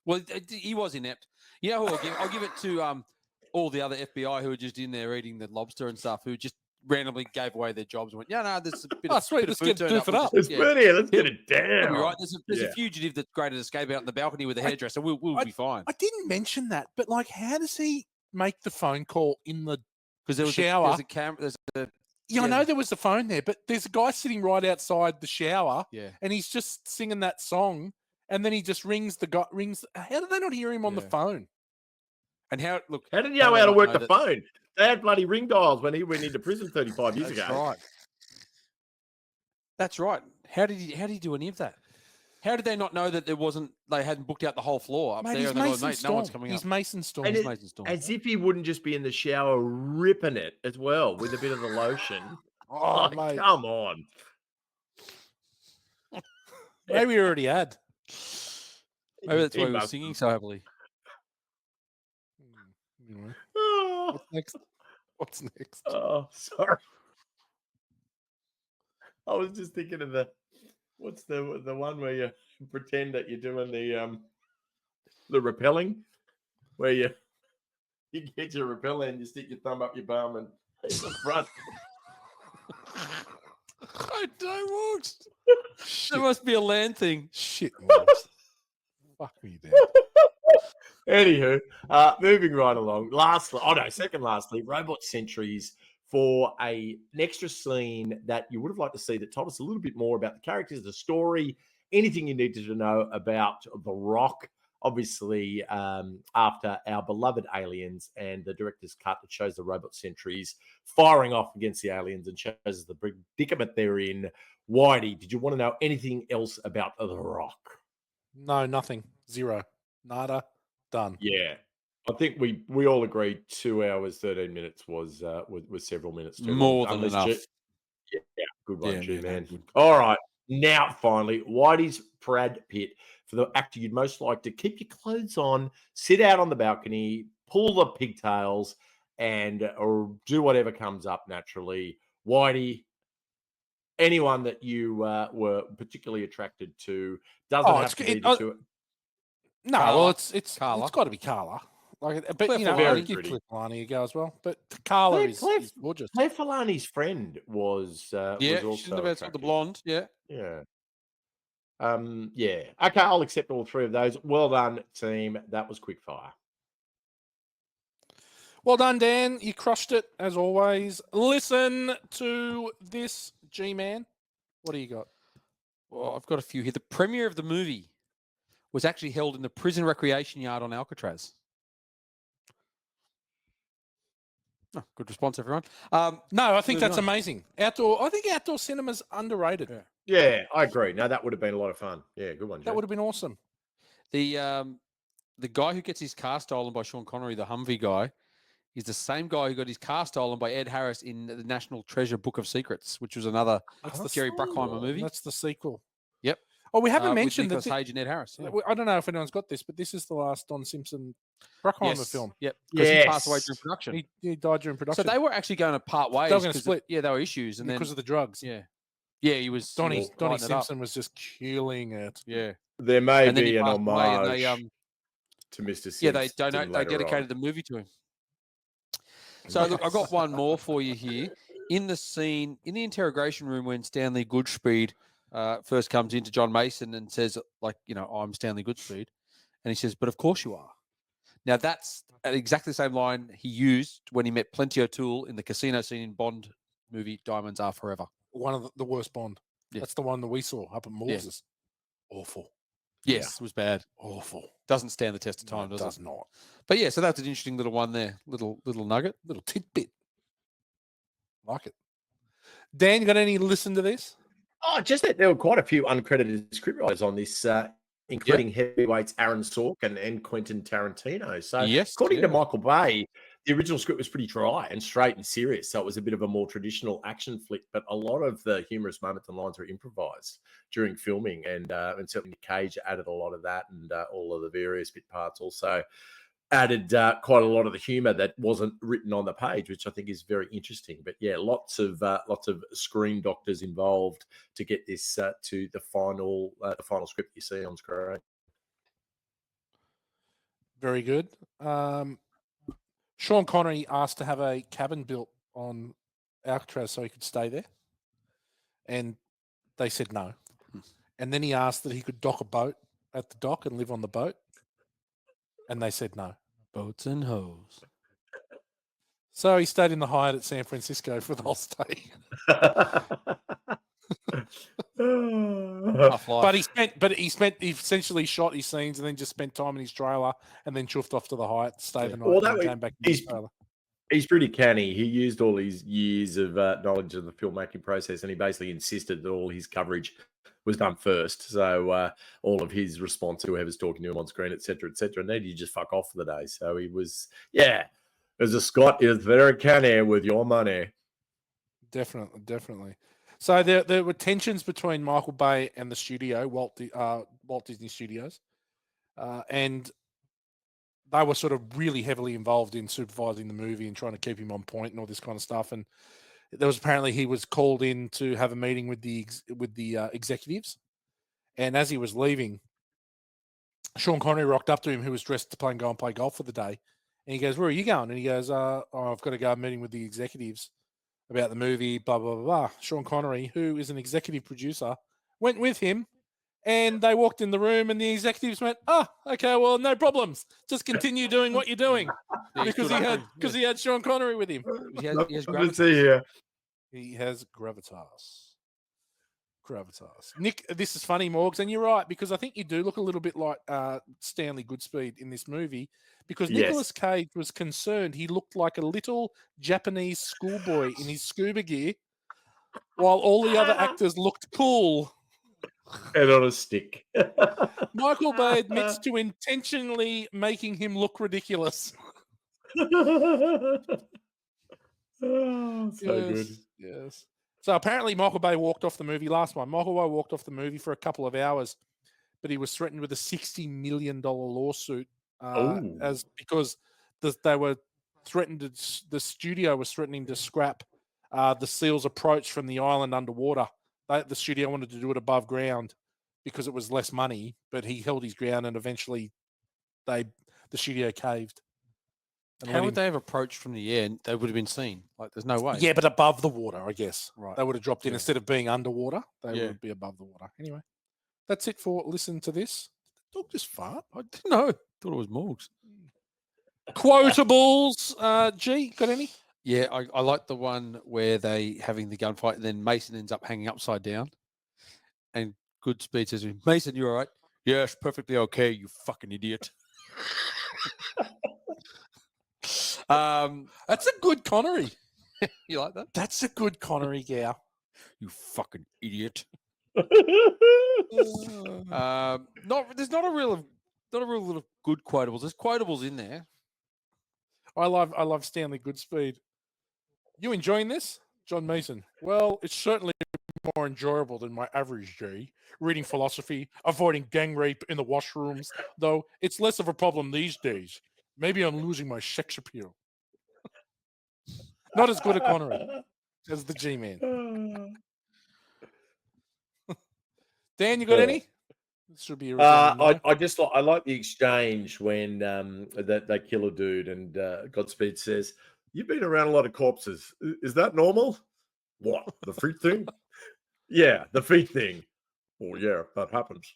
Well, he was inept. You know who I'll give it to all the other FBI who were just in there eating the lobster and stuff, who just randomly gave away their jobs and went, no, there's a bit of sweet, let's get it up. Let's put it, let's get it down. Right. There's a fugitive that's great at escape out in the balcony with a hairdresser. We'll be fine. I didn't mention that, but like, how does he make the phone call in the there shower? There's a camera. I know there was the phone there, but there's a guy sitting right outside the shower, and he's just singing that song, and then he just rings the guy. How did they not hear him on the phone? And how did he know how to work the phone? They had bloody ring dials when he went into prison 35 years ago. Right. That's right. How did he do any of that? How did they not know that they hadn't booked out the whole floor up there? And Mason no one's coming he's up. Mason Storm. As if he wouldn't just be in the shower ripping it as well with a bit of the lotion. Mate. Come on. Maybe he already had. Maybe that's why he was singing so happily. Anyway. What's next? Oh, sorry. I was just thinking of what's the one where you pretend that you're doing the rappelling, where you get your repeller and you stick your thumb up your bum and in the front. I don't want. There must be a land thing. Shit. Fuck me down. Anywho, moving right along. Second lastly, Robot Sentries for an extra scene that you would have liked to see that told us a little bit more about the characters, the story, anything you needed to know about The Rock. Obviously, after our beloved Aliens and the director's cut that shows the Robot Sentries firing off against the aliens and shows the predicament they're in. Whitey, did you want to know anything else about The Rock? No, nothing. Zero. Nada. Done. Yeah. I think we all agreed 2 hours, 13 minutes was several minutes too more long. than enough. Yeah, good one, G-Man. Good. All right. Now, finally, Whitey's Brad Pitt for the actor you'd most like to keep your clothes on, sit out on the balcony, pull the pigtails, or do whatever comes up naturally. Whitey, anyone that you were particularly attracted to doesn't have to be the two. No, Carla. well, it's Carla. It's got to be Carla. But Claire I'll give Cliff Filani a go as well. But Carla is gorgeous. Claire Filani's friend was also she's in the best with the blonde. Yeah. Yeah. Okay, I'll accept all three of those. Well done, team. That was quick fire. Well done, Dan. You crushed it as always. Listen to this, G-Man. What do you got? Well, I've got a few here. The premiere of the movie was actually held in the prison recreation yard on Alcatraz. Oh, good response, everyone. No, I think that's amazing. I think outdoor cinema's underrated. Yeah, I agree. No, that would have been a lot of fun. Yeah, good one, Jay. That would have been awesome. The guy who gets his car stolen by Sean Connery, the Humvee guy, is the same guy who got his car stolen by Ed Harris in the National Treasure Book of Secrets, which was another Jerry Bruckheimer movie. That's the sequel. Yep. Oh, we haven't mentioned Nicolas Cage and Ed Harris. Yeah. I don't know if anyone's got this, but this is the last Don Simpson Bruckheimer film. Yep. Because he passed away during production. He died during production. So they were actually going to part ways. They were going to split. There were issues, and because of the drugs. Yeah. Yeah, he was. Donnie Simpson was just killing it. Yeah. There may be an homage to Mr. Simpson. Yeah, they dedicated the movie to him. So look, I've got one more for you here. In the interrogation room when Stanley Goodspeed first comes into John Mason and says, I'm Stanley Goodspeed. And he says, but of course you are. Now, that's exactly the same line he used when he met Plenty O'Toole in the casino scene in Bond movie Diamonds Are Forever. One of the worst Bond. Yeah. That's the one that we saw up at Morse's. Awful. Yes, it was bad. Awful. Doesn't stand the test of No, time, it does does it? not. But yeah, so that's an interesting little one there. Little nugget. Little tidbit. Like it. Dan, you got any listen to this? Oh, just that there were quite a few uncredited scriptwriters on this, including heavyweights Aaron Sorkin and Quentin Tarantino. So, according to Michael Bay, the original script was pretty dry and straight and serious. So it was a bit of a more traditional action flick, but a lot of the humorous moments and lines were improvised during filming, and certainly Nick Cage added a lot of that, and all of the various bit parts also added quite a lot of the humor that wasn't written on the page, which I think is very interesting. But yeah, lots of screen doctors involved to get this to the final script you see on screen. Very good. Sean Connery asked to have a cabin built on Alcatraz so he could stay there, and they said no. And then he asked that he could dock a boat at the dock and live on the boat, and they said no. Boats and hoes. So he stayed in the Hyatt at San Francisco for the whole stay. But he essentially shot his scenes and then just spent time in his trailer and then chuffed off to the Hyatt to stay the night. Well, and came back to his trailer. He's pretty canny. He used all his years of knowledge of the filmmaking process, and he basically insisted that all his coverage was done first. So all of his response to whoever's talking to him on screen, et cetera, and then you just fuck off for the day. So he was, as a Scot, is very canny with your money. Definitely. So there were tensions between Michael Bay and the studio, Walt Disney Studios, and they were sort of really heavily involved in supervising the movie and trying to keep him on point and all this kind of stuff. And there was apparently he was called in to have a meeting with the executives, and as he was leaving, Sean Connery rocked up to him, who was dressed to go and play golf for the day, and he goes, "Where are you going?" And he goes, "I've got to go meeting with the executives about the movie, blah, blah, blah, blah." Sean Connery, who is an executive producer, went with him, and they walked in the room, and the executives went, okay, well, no problems. Just continue doing what you're doing. Because he had Sean Connery with him. He has gravitas. He has gravitas. Nick, this is funny, Morgs, and you're right, because I think you do look a little bit like Stanley Goodspeed in this movie, because Nicolas Cage was concerned he looked like a little Japanese schoolboy in his scuba gear, while all the other actors looked cool. And on a stick. Michael Bay admits to intentionally making him look ridiculous. Good. Yes. So apparently Michael Bay walked off the movie last one. Michael Bay walked off the movie for a couple of hours, but he was threatened with a $60 million lawsuit because they were threatened. The studio was threatening to scrap the SEAL's approach from the island underwater. The studio wanted to do it above ground because it was less money, but he held his ground, and eventually the studio caved. How would they have approached from the air? They would have been seen. Like, there's no way. Yeah, but above the water, I guess. Right. They would have dropped in instead of being underwater. They would be above the water. Anyway, that's it for listen to this. Did the dog just fart? I didn't know. Thought it was Morgs. Quotables. G, got any? Yeah, I like the one where they having the gunfight, and then Mason ends up hanging upside down, and Goodspeed says to him, "Mason, you all right?" "Yes, perfectly okay, you fucking idiot." That's a good Connery. You like that? That's a good Connery, yeah. You fucking idiot. There's not a real lot of good quotables. There's quotables in there. I love Stanley Goodspeed. You enjoying this? John Mason. Well, it's certainly more enjoyable than my average day. Reading philosophy, avoiding gang rape in the washrooms, though it's less of a problem these days. Maybe I'm losing my sex appeal. Not as good a Connery as the G-Man. Dan, you got any? This should be. I like the exchange when they kill a dude and Godspeed says, "You've been around a lot of corpses. Is that normal?" "What, the feet thing?" "Yeah, the feet thing." "Oh yeah, that happens."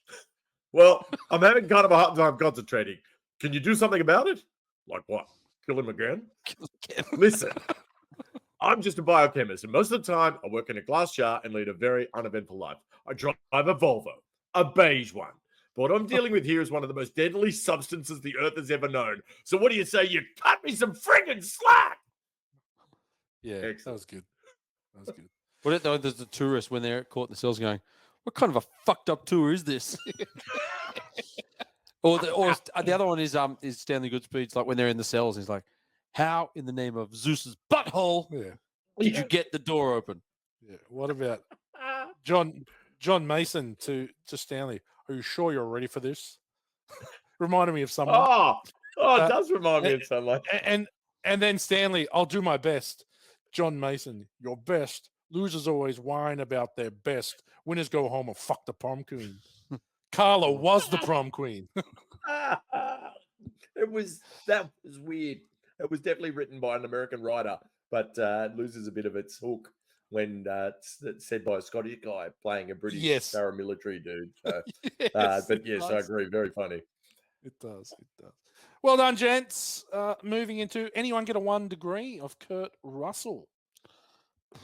"Well, I'm having kind of a hard time concentrating. Can you do something about it?" Like what? Kill him again? Listen, I'm just a biochemist, and most of the time I work in a glass jar and lead a very uneventful life. I drive a Volvo, a beige one. But what I'm dealing with here is one of the most deadly substances the earth has ever known. So what do you say? You cut me some friggin' slack. Yeah, that Excellent. was good. That was good. What if though there's the tourists when they're caught in the cells going, what kind of a fucked up tour is this? or the other one is Stanley Goodspeed's like when they're in the cells, he's like, how in the name of Zeus's butthole Yeah. did you get the door open? Yeah. What about John Mason to Stanley? Are you sure you're ready for this? Reminded me of someone. It does remind me of someone. And then Stanley, I'll do my best. John Mason, your best. Losers always whine about their best. Winners go home and fuck the prom queen. Carla was the prom queen. That was weird. It was definitely written by an American writer, but loses a bit of its hook when it's said by a Scottish guy playing a British paramilitary dude. So, but yes, I agree. Very funny. It does. It does. Well done, gents. Moving into anyone get a 1 degree of Kurt Russell.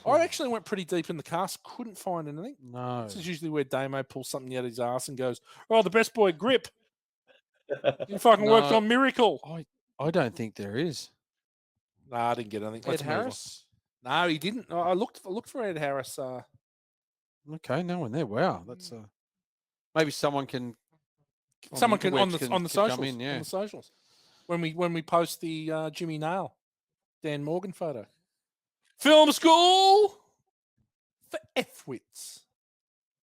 I actually went pretty deep in the cast. Couldn't find anything. No. This is usually where Damo pulls something out of his ass and goes, "Oh, the best boy Grip. You fucking worked on Miracle." I don't think there is. Nah, I didn't get anything. Ed Harris? No, he didn't. I looked for Ed Harris. Okay, no one there. Wow, that's maybe someone can. Someone can on the socials. Come in, yeah. On the socials. When we post the Jimmy Nail, Dan Morgan photo. Film school for F-wits.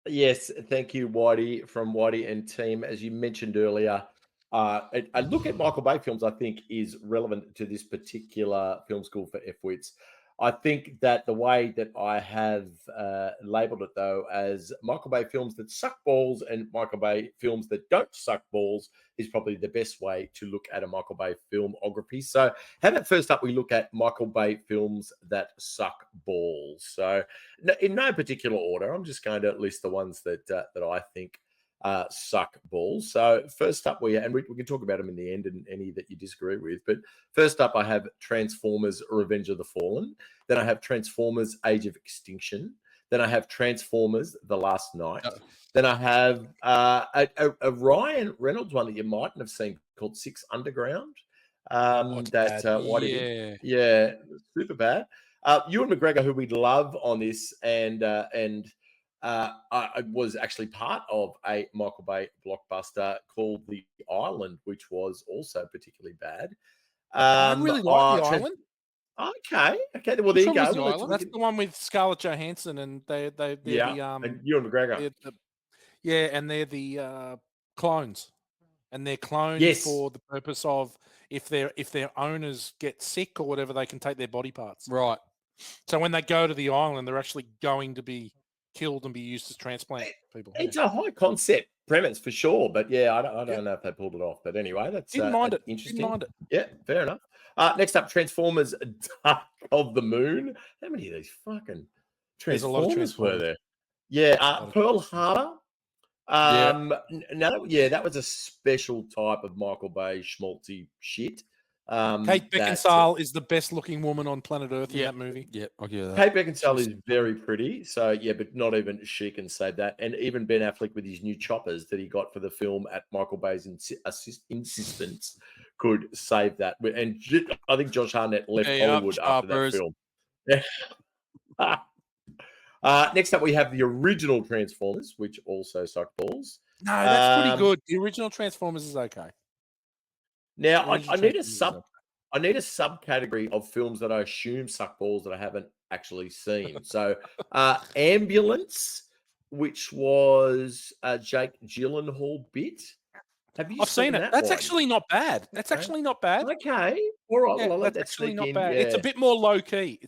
Yes, thank you, Whitey from Whitey and team. As you mentioned earlier, a look at Michael Bay films, I think, is relevant to this particular film school for F-wits. I think that the way that I have labeled it, though, as Michael Bay films that suck balls and Michael Bay films that don't suck balls is probably the best way to look at a Michael Bay filmography. So how about first up, we look at Michael Bay films that suck balls. So in no particular order, I'm just going to list the ones that I think suck balls. So first up, we can talk about them in the end and any that you disagree with. But first up, I have Transformers: Revenge of the Fallen. Then I have Transformers: Age of Extinction. Then I have Transformers: The Last Night. Then I have a Ryan Reynolds one that you mightn't have seen called Six Underground. Yeah, super bad. Ewan McGregor, who we love on this, and I was actually part of a Michael Bay blockbuster called The Island, which was also particularly bad. I really like The Island. Okay. Well, there you go. That's the one with Scarlett Johansson, and they're and Ewan McGregor. And they're the clones, and they're clones for the purpose of if their owners get sick or whatever, they can take their body parts. Right. So when they go to the island, they're actually going to be killed and be used as transplant people. It's a high concept premise for sure, but I don't know if they pulled it off. But anyway, that's interesting. Didn't mind it. Yeah, fair enough. Next up, Transformers: Dark of the Moon. How many of these fucking Transformers were there? Yeah, Pearl Harbor. That was a special type of Michael Bay schmaltzy shit. Kate Beckinsale is the best looking woman on planet Earth in that movie. Yeah, I'll give you that. Kate Beckinsale is very pretty. So, but not even she can say that. And even Ben Affleck with his new choppers that he got for the film at Michael Bay's insistence could save that. And I think Josh Hartnett left Hollywood after that film. Next up, we have the original Transformers, which also sucked balls. No, that's pretty good. The original Transformers is okay. Now, I need a subcategory of films that I assume suck balls that I haven't actually seen. So, Ambulance, which was a Jake Gyllenhaal bit. Have you? I've seen it. That's actually not bad. That's actually not bad. Okay, all right. Yeah, well, that's actually not bad. It's a bit more low key.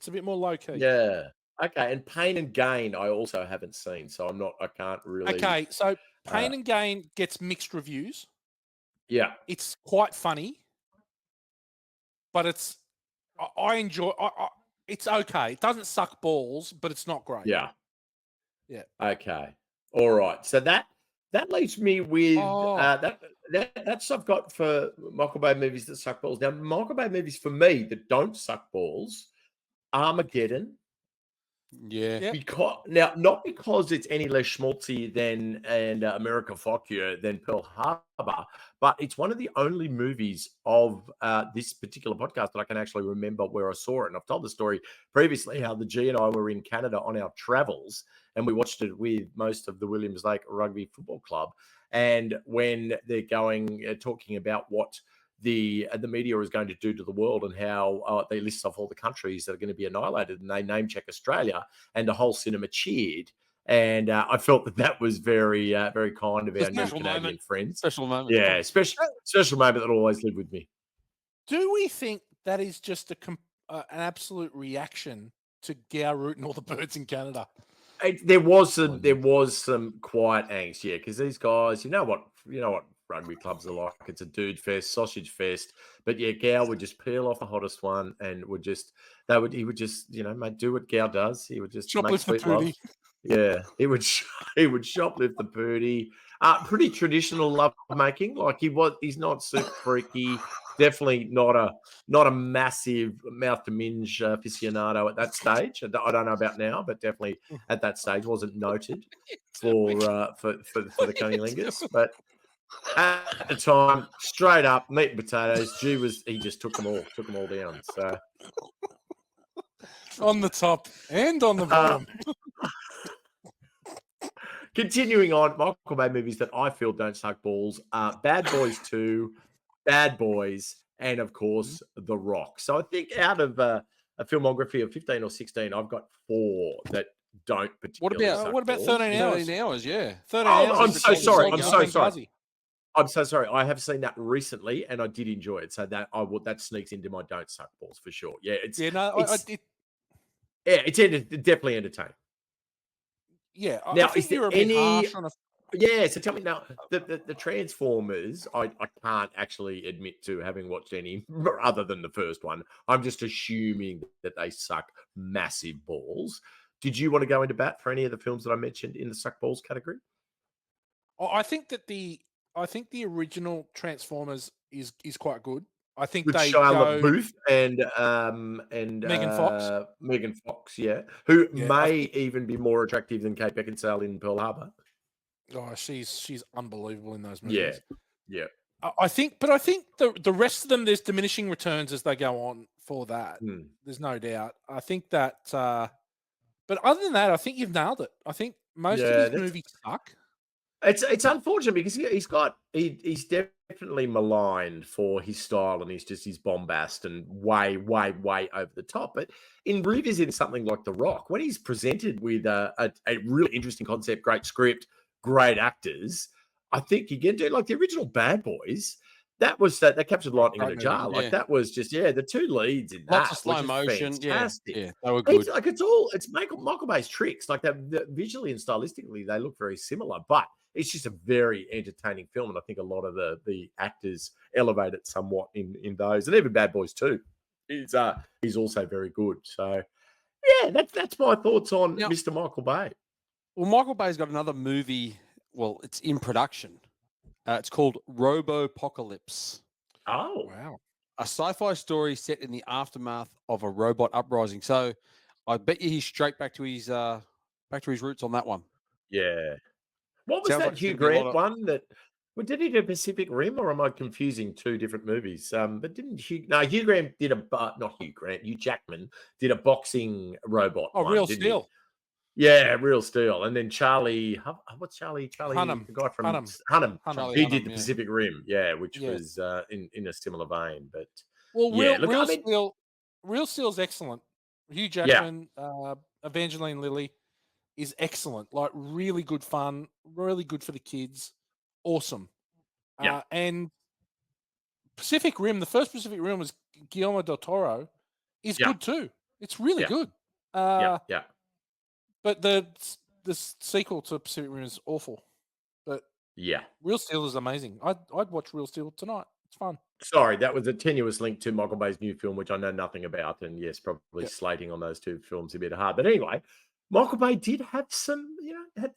Yeah. Okay, and Pain and Gain I also haven't seen, so I can't really. Okay, so Pain and Gain gets mixed reviews. Yeah, it's quite funny, but I enjoy. It's okay. It doesn't suck balls, but it's not great. Yeah. Yeah. Okay. All right. So that leaves me with that's I've got for Michael Bay movies that suck balls. Now, Michael Bay movies for me that don't suck balls, Armageddon. Yeah. Yep. Because now, not because it's any less schmaltzy than America Fuck You than Pearl Harbor, but it's one of the only movies of this particular podcast that I can actually remember where I saw it. And I've told the story previously how the G and I were in Canada on our travels, and we watched it with most of the Williams Lake Rugby Football Club. And when they're going talking about what the media is going to do to the world and how they list off all the countries that are going to be annihilated, and they name check Australia, and the whole cinema cheered. And I felt that was very, very kind of our new Canadian friends. Special moment. Yeah, special moment that will always live with me. Do we think that is just an absolute reaction to Gow rooting all the birds in Canada? There was some quiet angst, yeah, because these guys, you know what rugby clubs are like. It's a dude fest, sausage fest. But yeah, Gow would just peel off the hottest one, and he would just, mate, do what Gow does. He would just Shoplift make sweet the booty. love. Yeah, he would shoplift the booty. Pretty traditional love making. Like he's not super freaky. Definitely not a massive mouth to minge aficionado at that stage. I don't know about now, but definitely at that stage wasn't noted for the cunnilingus. But at the time, straight up meat and potatoes. He just took them all down. So on the top and on the bottom. Continuing on, Michael Bay movies that I feel don't suck balls. Bad Boys 2, Bad Boys, and of course, The Rock. So I think out of a filmography of 15 or 16, I've got 4 that don't particularly suck what about balls. 13 hours? 13 hours, yeah. 13 hours. I'm so sorry. I'm so sorry. Buzzy. I'm so sorry. I have seen that recently, and I did enjoy it. So that sneaks into my don't suck balls for sure. Yeah, it's definitely entertaining. Yeah, Now, I think is there you're a bit harsh on a. Yeah, so tell me now, the Transformers, I can't actually admit to having watched any other than the first one. I'm just assuming that they suck massive balls. Did you want to go into bat for any of the films that I mentioned in the suck balls category? I think that the original Transformers is quite good. I think With they Shia go LaBeouf and Megan Fox. Megan Fox, yeah, who Yeah, may even be more attractive than Kate Beckinsale in Pearl Harbor. Oh, she's unbelievable in those movies. Yeah. I think the rest of them, there's diminishing returns as they go on for that. There's no doubt. I think that, but other than that, I think you've nailed it. I think most of his movies suck. It's unfortunate because he's definitely maligned for his style and his bombast and way over the top. But in revisiting something like The Rock, when he's presented with a really interesting concept, great script, great actors, I think you can do like the original Bad Boys. That captured lightning in a jar. Like that was just the 2 leads in lots that of slow motion. fantastic. Yeah, they were good. It's Michael Bay's tricks. Like that visually and stylistically, they look very similar, but it's just a very entertaining film, and I think a lot of the actors elevate it somewhat in those, and even Bad Boys 2 he's also very good. So yeah, that's my thoughts on Mr. Michael Bay. Well, Michael Bay's got another movie. Well, it's in production. It's called Robopocalypse. Oh, wow. A sci-fi story set in the aftermath of a robot uprising. So I bet you he's straight back to his roots on that one. Yeah. What was Sounds that like Hugh it's gonna be a Grant lot one did he do Pacific Rim, or am I confusing 2 different movies? But didn't Hugh Grant did Hugh Jackman did a boxing robot one, Real didn't Steel. he? Yeah, Real Steel. And then Charlie, what's Charlie? Hunnam. The guy from Hunnam. Hunnam. Charlie He did Hunnam, the yeah. Pacific Rim, which was in a similar vein. But Real Steel's excellent. Hugh Jackman, Evangeline Lilly is excellent. Like really good fun, really good for the kids. Awesome. Yeah. And Pacific Rim, the first Pacific Rim was Guillermo del Toro, is good too. It's really good. Yeah. But the sequel to Pacific Rim is awful. But Real Steel is amazing. I'd watch Real Steel tonight. It's fun. Sorry, that was a tenuous link to Michael Bay's new film, which I know nothing about. And yes, probably slating on those 2 films a bit hard. But anyway, Michael Bay did have some,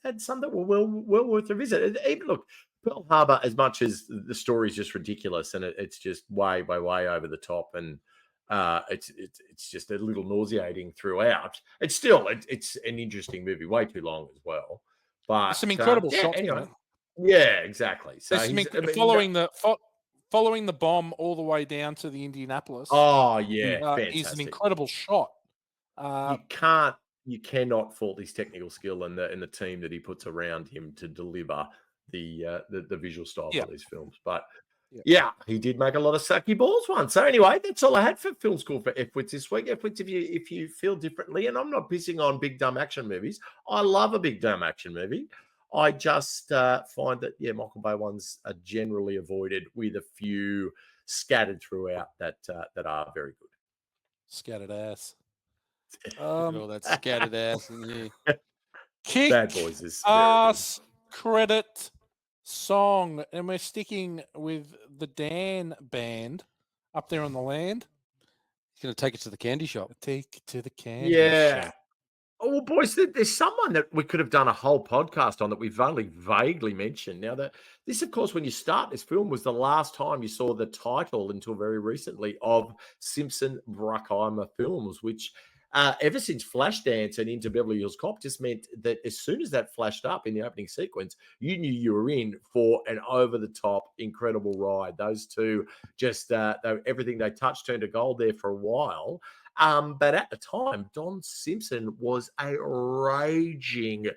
had some that were well worth a visit. Even look, Pearl Harbor, as much as the story is just ridiculous and it's just way over the top, and it's just a little nauseating throughout. It's still it's an interesting movie, way too long as well. But There's some incredible yeah, shots in anyway, it. yeah, exactly. So There's some he's following the bomb all the way down to the Indianapolis. oh yeah, Is an fantastic. incredible shot. You cannot fault his technical skill and the team that he puts around him to deliver the visual style for these films. But yeah, he did make a lot of sucky balls once. So anyway, that's all I had for Film School for FWITS this week. FWITS, if you feel differently, and I'm not pissing on big dumb action movies. I love a big dumb action movie. I just find that Michael Bay ones are generally avoided, with a few scattered throughout that are very good. Scattered ass. All that scattered ass in here. Kick Bad Boys is ass credit song, and we're sticking with the Dan band up there on the land. He's going to take it to the candy shop. Take it to the candy shop. Oh, well, boys, there's someone that we could have done a whole podcast on that we've only vaguely mentioned. Now, this, of course, when you start this film, was the last time you saw the title until very recently of Simpson Bruckheimer films, which ever since Flashdance and Into Beverly Hills Cop just meant that as soon as that flashed up in the opening sequence, you knew you were in for an over-the-top, incredible ride. Those two just, everything they touched turned to gold there for a while. But at the time, Don Simpson was a raging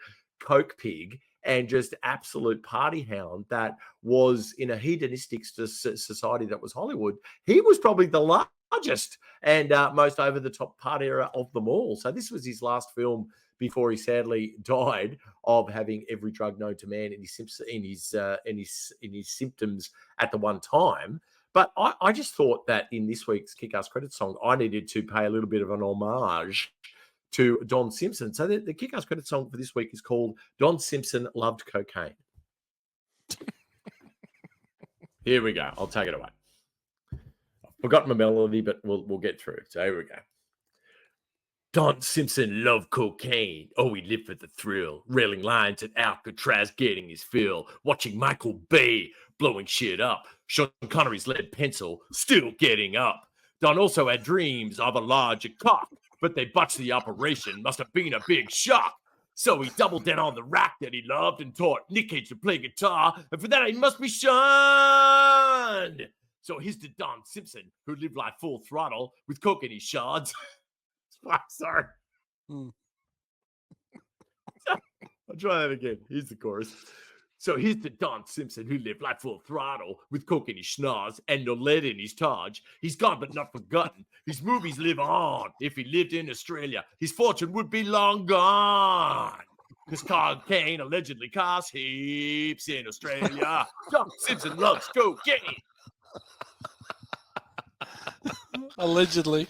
coke pig and just absolute party hound that was in a hedonistic society that was Hollywood. He was probably the largest and most over-the-top partier of them all. So this was his last film before he sadly died of having every drug known to man in his symptoms at the one time. But I just thought that in this week's Kick-Ass Credit song, I needed to pay a little bit of an homage to Don Simpson. So the Kick-Ass Credit song for this week is called Don Simpson Loved Cocaine. Here we go. I'll take it away. I've forgotten my melody, but we'll get through. So here we go. Don Simpson loved cocaine. Oh, he lived for the thrill. Railing lines at Alcatraz, getting his fill. Watching Michael Bay blowing shit up. Sean Connery's lead pencil, still getting up. Don also had dreams of a larger cock, but they botched the operation. Must have been a big shock. So he doubled down on the rack that he loved and taught Nick Cage to play guitar, and for that he must be shunned. So here's to Don Simpson, who lived like full throttle with coke in his shards. Sorry. I'll try that again. Here's the chorus. So here's to Don Simpson, who lived like full throttle with coke in his schnoz and no lead in his Taj. He's gone but not forgotten. His movies live on. If he lived in Australia, his fortune would be long gone. Because cocaine allegedly costs heaps in Australia. Don Simpson loves cocaine. Allegedly.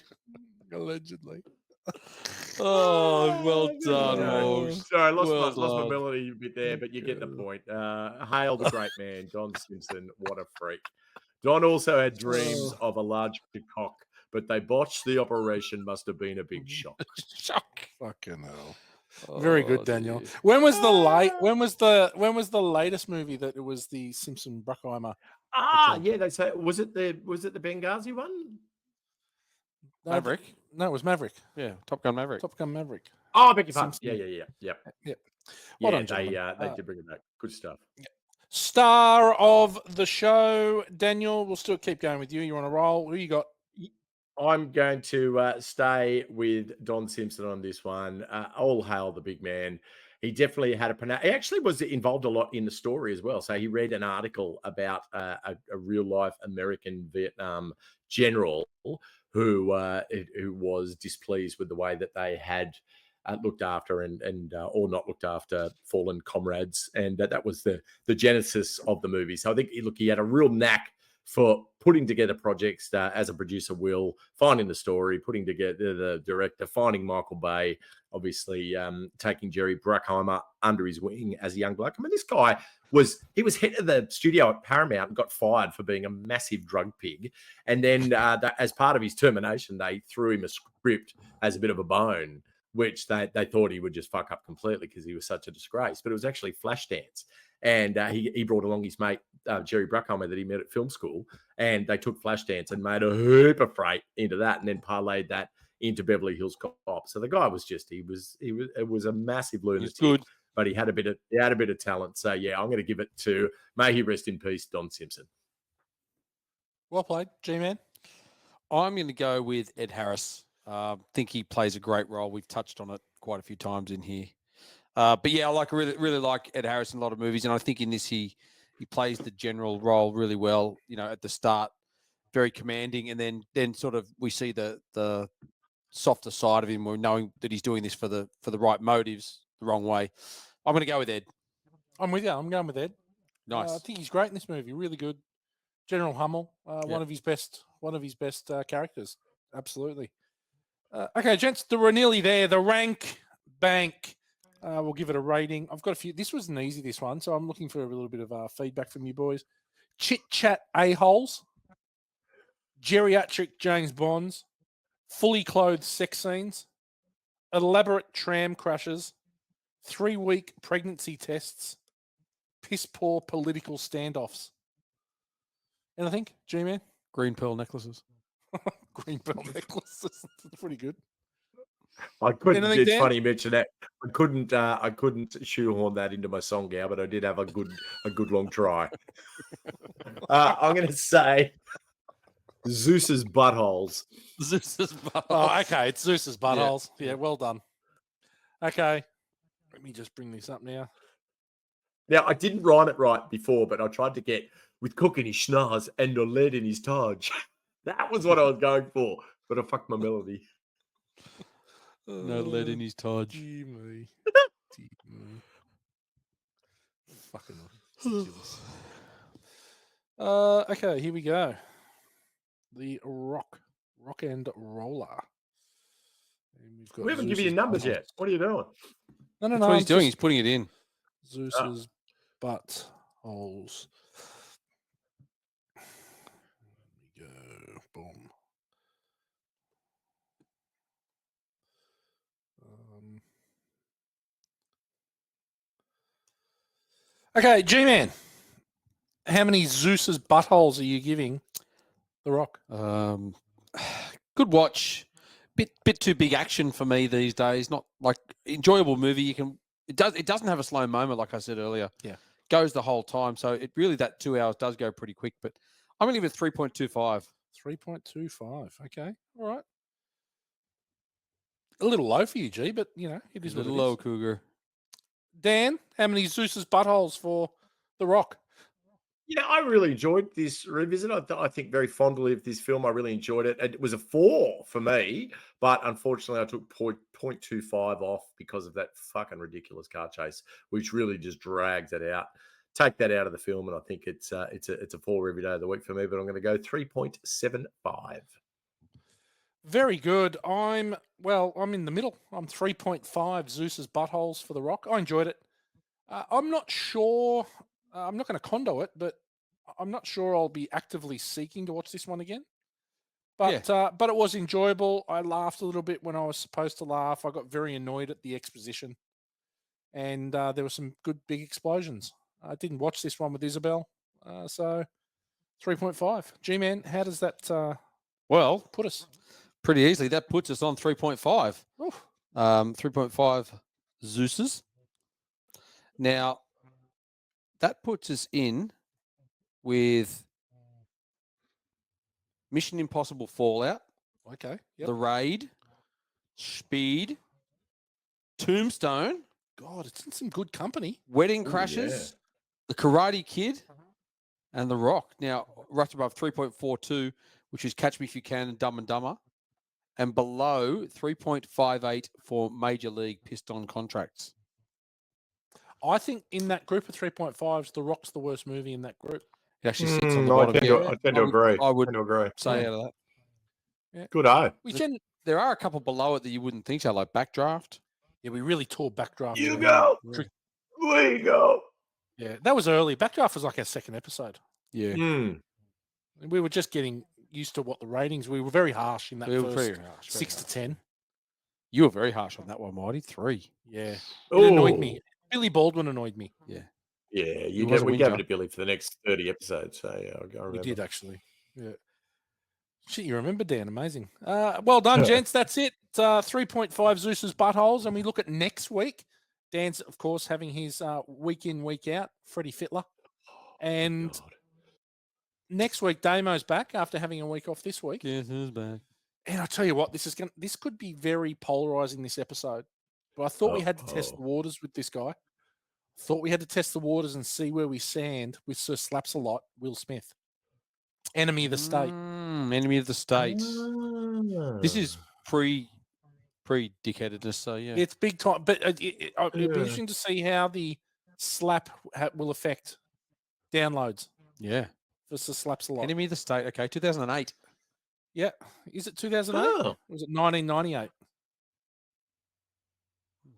Oh, well done, Walsh. Sorry, I lost my melody a bit there, but you get the point. Hail the great man, Don Simpson. What a freak. Don also had dreams of a large cock, but they botched the operation. Must have been a big shock. Fucking hell. Very good, Daniel. Dear. When was the latest movie that it was the Simpson Bruckheimer? Yeah, they say was it the Benghazi one? Maverick? No, it was Maverick. Yeah, Top Gun Maverick. Oh, I beg your pardon. Yeah. Well done, they did bring it back. Good stuff. Yeah. Star of the show, Daniel. We'll still keep going with you. You're on a roll. Who you got? I'm going to stay with Don Simpson on this one. All hail the big man. He definitely had he actually was involved a lot in the story as well. So he read an article about a real-life American Vietnam general who was displeased with the way that they had looked after and or not looked after fallen comrades, and that was the genesis of the movie. So I think he had a real knack for putting together projects as a producer will, finding the story, putting together the director, finding Michael Bay, obviously taking Jerry Bruckheimer under his wing as a young bloke. I mean, this guy was head of the studio at Paramount and got fired for being a massive drug pig. And then as part of his termination, they threw him a script as a bit of a bone, which they thought he would just fuck up completely because he was such a disgrace. But it was actually Flashdance. and he brought along his mate Jerry Bruckheimer that he met at film school, and they took Flashdance and made a heap of freight into that, and then parlayed that into Beverly Hills Cop. So the guy was it was a massive lunatic. He's good. But he had a bit of talent. So yeah, I'm going to give it to, may he rest in peace, Don Simpson. Well played, G-Man. I'm going to go with Ed Harris. Think he plays a great role. We've touched on it quite a few times in here. But yeah, I really like Ed Harris in a lot of movies, and I think in this he plays the general role really well. You know, at the start, very commanding, and then sort of we see the softer side of him, or knowing that he's doing this for the right motives, the wrong way. I'm going to go with Ed. I'm with you. I'm going with Ed. Nice. I think he's great in this movie. Really good. General Hummel, one of his best characters. Absolutely. Okay, gents, we're nearly there. The rank bank. We'll give it a rating. I've got a few. This was an easy, this one, so I'm looking for a little bit of feedback from you boys. Chit chat a-holes. Geriatric James Bonds. Fully clothed sex scenes. Elaborate tram crashes. 3-week pregnancy tests. Piss poor political standoffs. Anything, G-Man? Green pearl necklaces. Green pearl necklaces. That's pretty good. I couldn't. Anything, It's Dan? funny you mention that. I couldn't shoehorn that into my song, Gal, but I did have a good long try. I'm going to say Zeus's buttholes. Zeus's buttholes. Oh, okay. It's Zeus's buttholes. Yeah, well done. Okay. Let me just bring this up now. Now, I didn't rhyme it right before, but I tried to get with cook in his schnoz and no lead in his Taj. That was what I was going for, but I fucked my melody. No lead in his Taj. Dear me. Dear me. Fucking ridiculous. Okay, here we go. The rock and roller. And we've got We haven't given you Zeus's numbers buttholes. yet. What are you doing? No, That's what he's doing. He's putting it in. Zeus's butt holes. There we go. Boom. Okay, G-Man. How many Zeus's buttholes are you giving The Rock? Good watch. Bit too big action for me these days. Not like enjoyable movie. It doesn't have a slow moment like I said earlier. Yeah. Goes the whole time. So it really, that 2 hours does go pretty quick, but I'm going to give it 3.25. 3.25. Okay. All right. A little low for you, G, but you know, it is A what little it low, is. Cougar. Dan, how many Zeus's buttholes for The Rock? Yeah, I really enjoyed this revisit. I think very fondly of this film. I really enjoyed it. It was a 4 for me, but unfortunately I took 0.25 off because of that fucking ridiculous car chase, which really just drags it out. Take that out of the film, and I think it's a 4 every day of the week for me, but I'm going to go 3.75. Very good. I'm in the middle. I'm 3.5 Zeus's buttholes for The Rock. I enjoyed it. I'm not sure. I'm not going to condo it, but I'm not sure I'll be actively seeking to watch this one again. But but it was enjoyable. I laughed a little bit when I was supposed to laugh. I got very annoyed at the exposition, and there were some good big explosions. I didn't watch this one with Isabel, so 3.5. G-Man, how does that Well, put us? pretty easily. That puts us on 3.5. Oof. 3.5 Zeus's. Now, that puts us in with Mission Impossible Fallout, Okay. Yep. The Raid, Speed, Tombstone, God, it's in some good company. Wedding Ooh, Crashes, The Karate Kid, and The Rock. Now, right above 3.42, which is Catch Me If You Can and Dumb and Dumber. And below 3.58 for Major League Piston Contracts. I think in that group of 3.5s, The Rock's the worst movie in that group. It actually sits on the I bottom. tend to agree. I would tend to agree. say out of that. Yeah. Good eye. We can. There are a couple below it that you wouldn't think so, like Backdraft. Yeah, we really tore Backdraft. You around. go. Trick- We go. Yeah, that was early. Backdraft was like our second episode. Yeah. Mm. And we were just getting used to what the ratings. We were very harsh in that We were first very harsh. 6 to 10. You were very harsh on that one, Mighty. 3. Yeah, it annoyed me. Oh. Billy Baldwin annoyed me. Yeah. Yeah, He was a we gave whinger. it to Billy for the next 30 episodes. So yeah, I remember. We did actually. Yeah. Shit, you remember, Dan? Amazing. Well done, gents. That's it. 3.5 Zeus's buttholes, and we look at next week. Dan's, of course, having his week in, week out. Freddie Fittler, and God. next week Damo's back after having a week off this week. Guess who's back? And I tell you what, this could be very polarizing, this episode. But I thought we had to test the waters with this guy. Thought we had to test the waters and see where we stand with Sir Slaps a Lot, Will Smith. Enemy of the state. Enemy of the state. This is pre-dickheadedness, so yeah. It's big time, but it'd be interesting to see how the slap will affect downloads. Yeah. For Sir Slaps a Lot. Enemy of the state. Okay, 2008. Yeah. Is it 2008? Oh. Or was it 1998?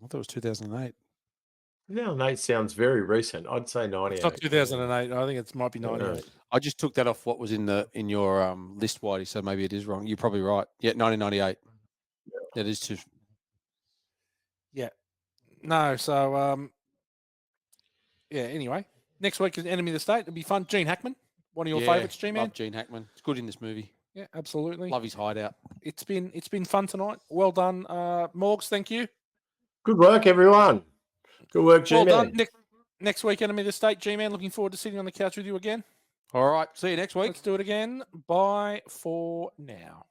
I thought it was 2008. No, that sounds very recent. I'd say 98. It's not 2008. I think it might be 98. I just took that off what was in your list, Whitey, so maybe it is wrong. You're probably right. Yeah, 1998. That is too. Yeah. No, so yeah, anyway. Next week is Enemy of the State. It'll be fun. Gene Hackman. One of your favourites, G-Man? Love Gene Hackman. It's good in this movie. Yeah, absolutely. Love his hideout. It's been fun tonight. Well done, Morgs. Thank you. Good work, everyone. Good work, G-Man. Well done. Next week, Enemy of the State, G-Man. Looking forward to sitting on the couch with you again. All right. See you next week. Let's do it again. Bye for now.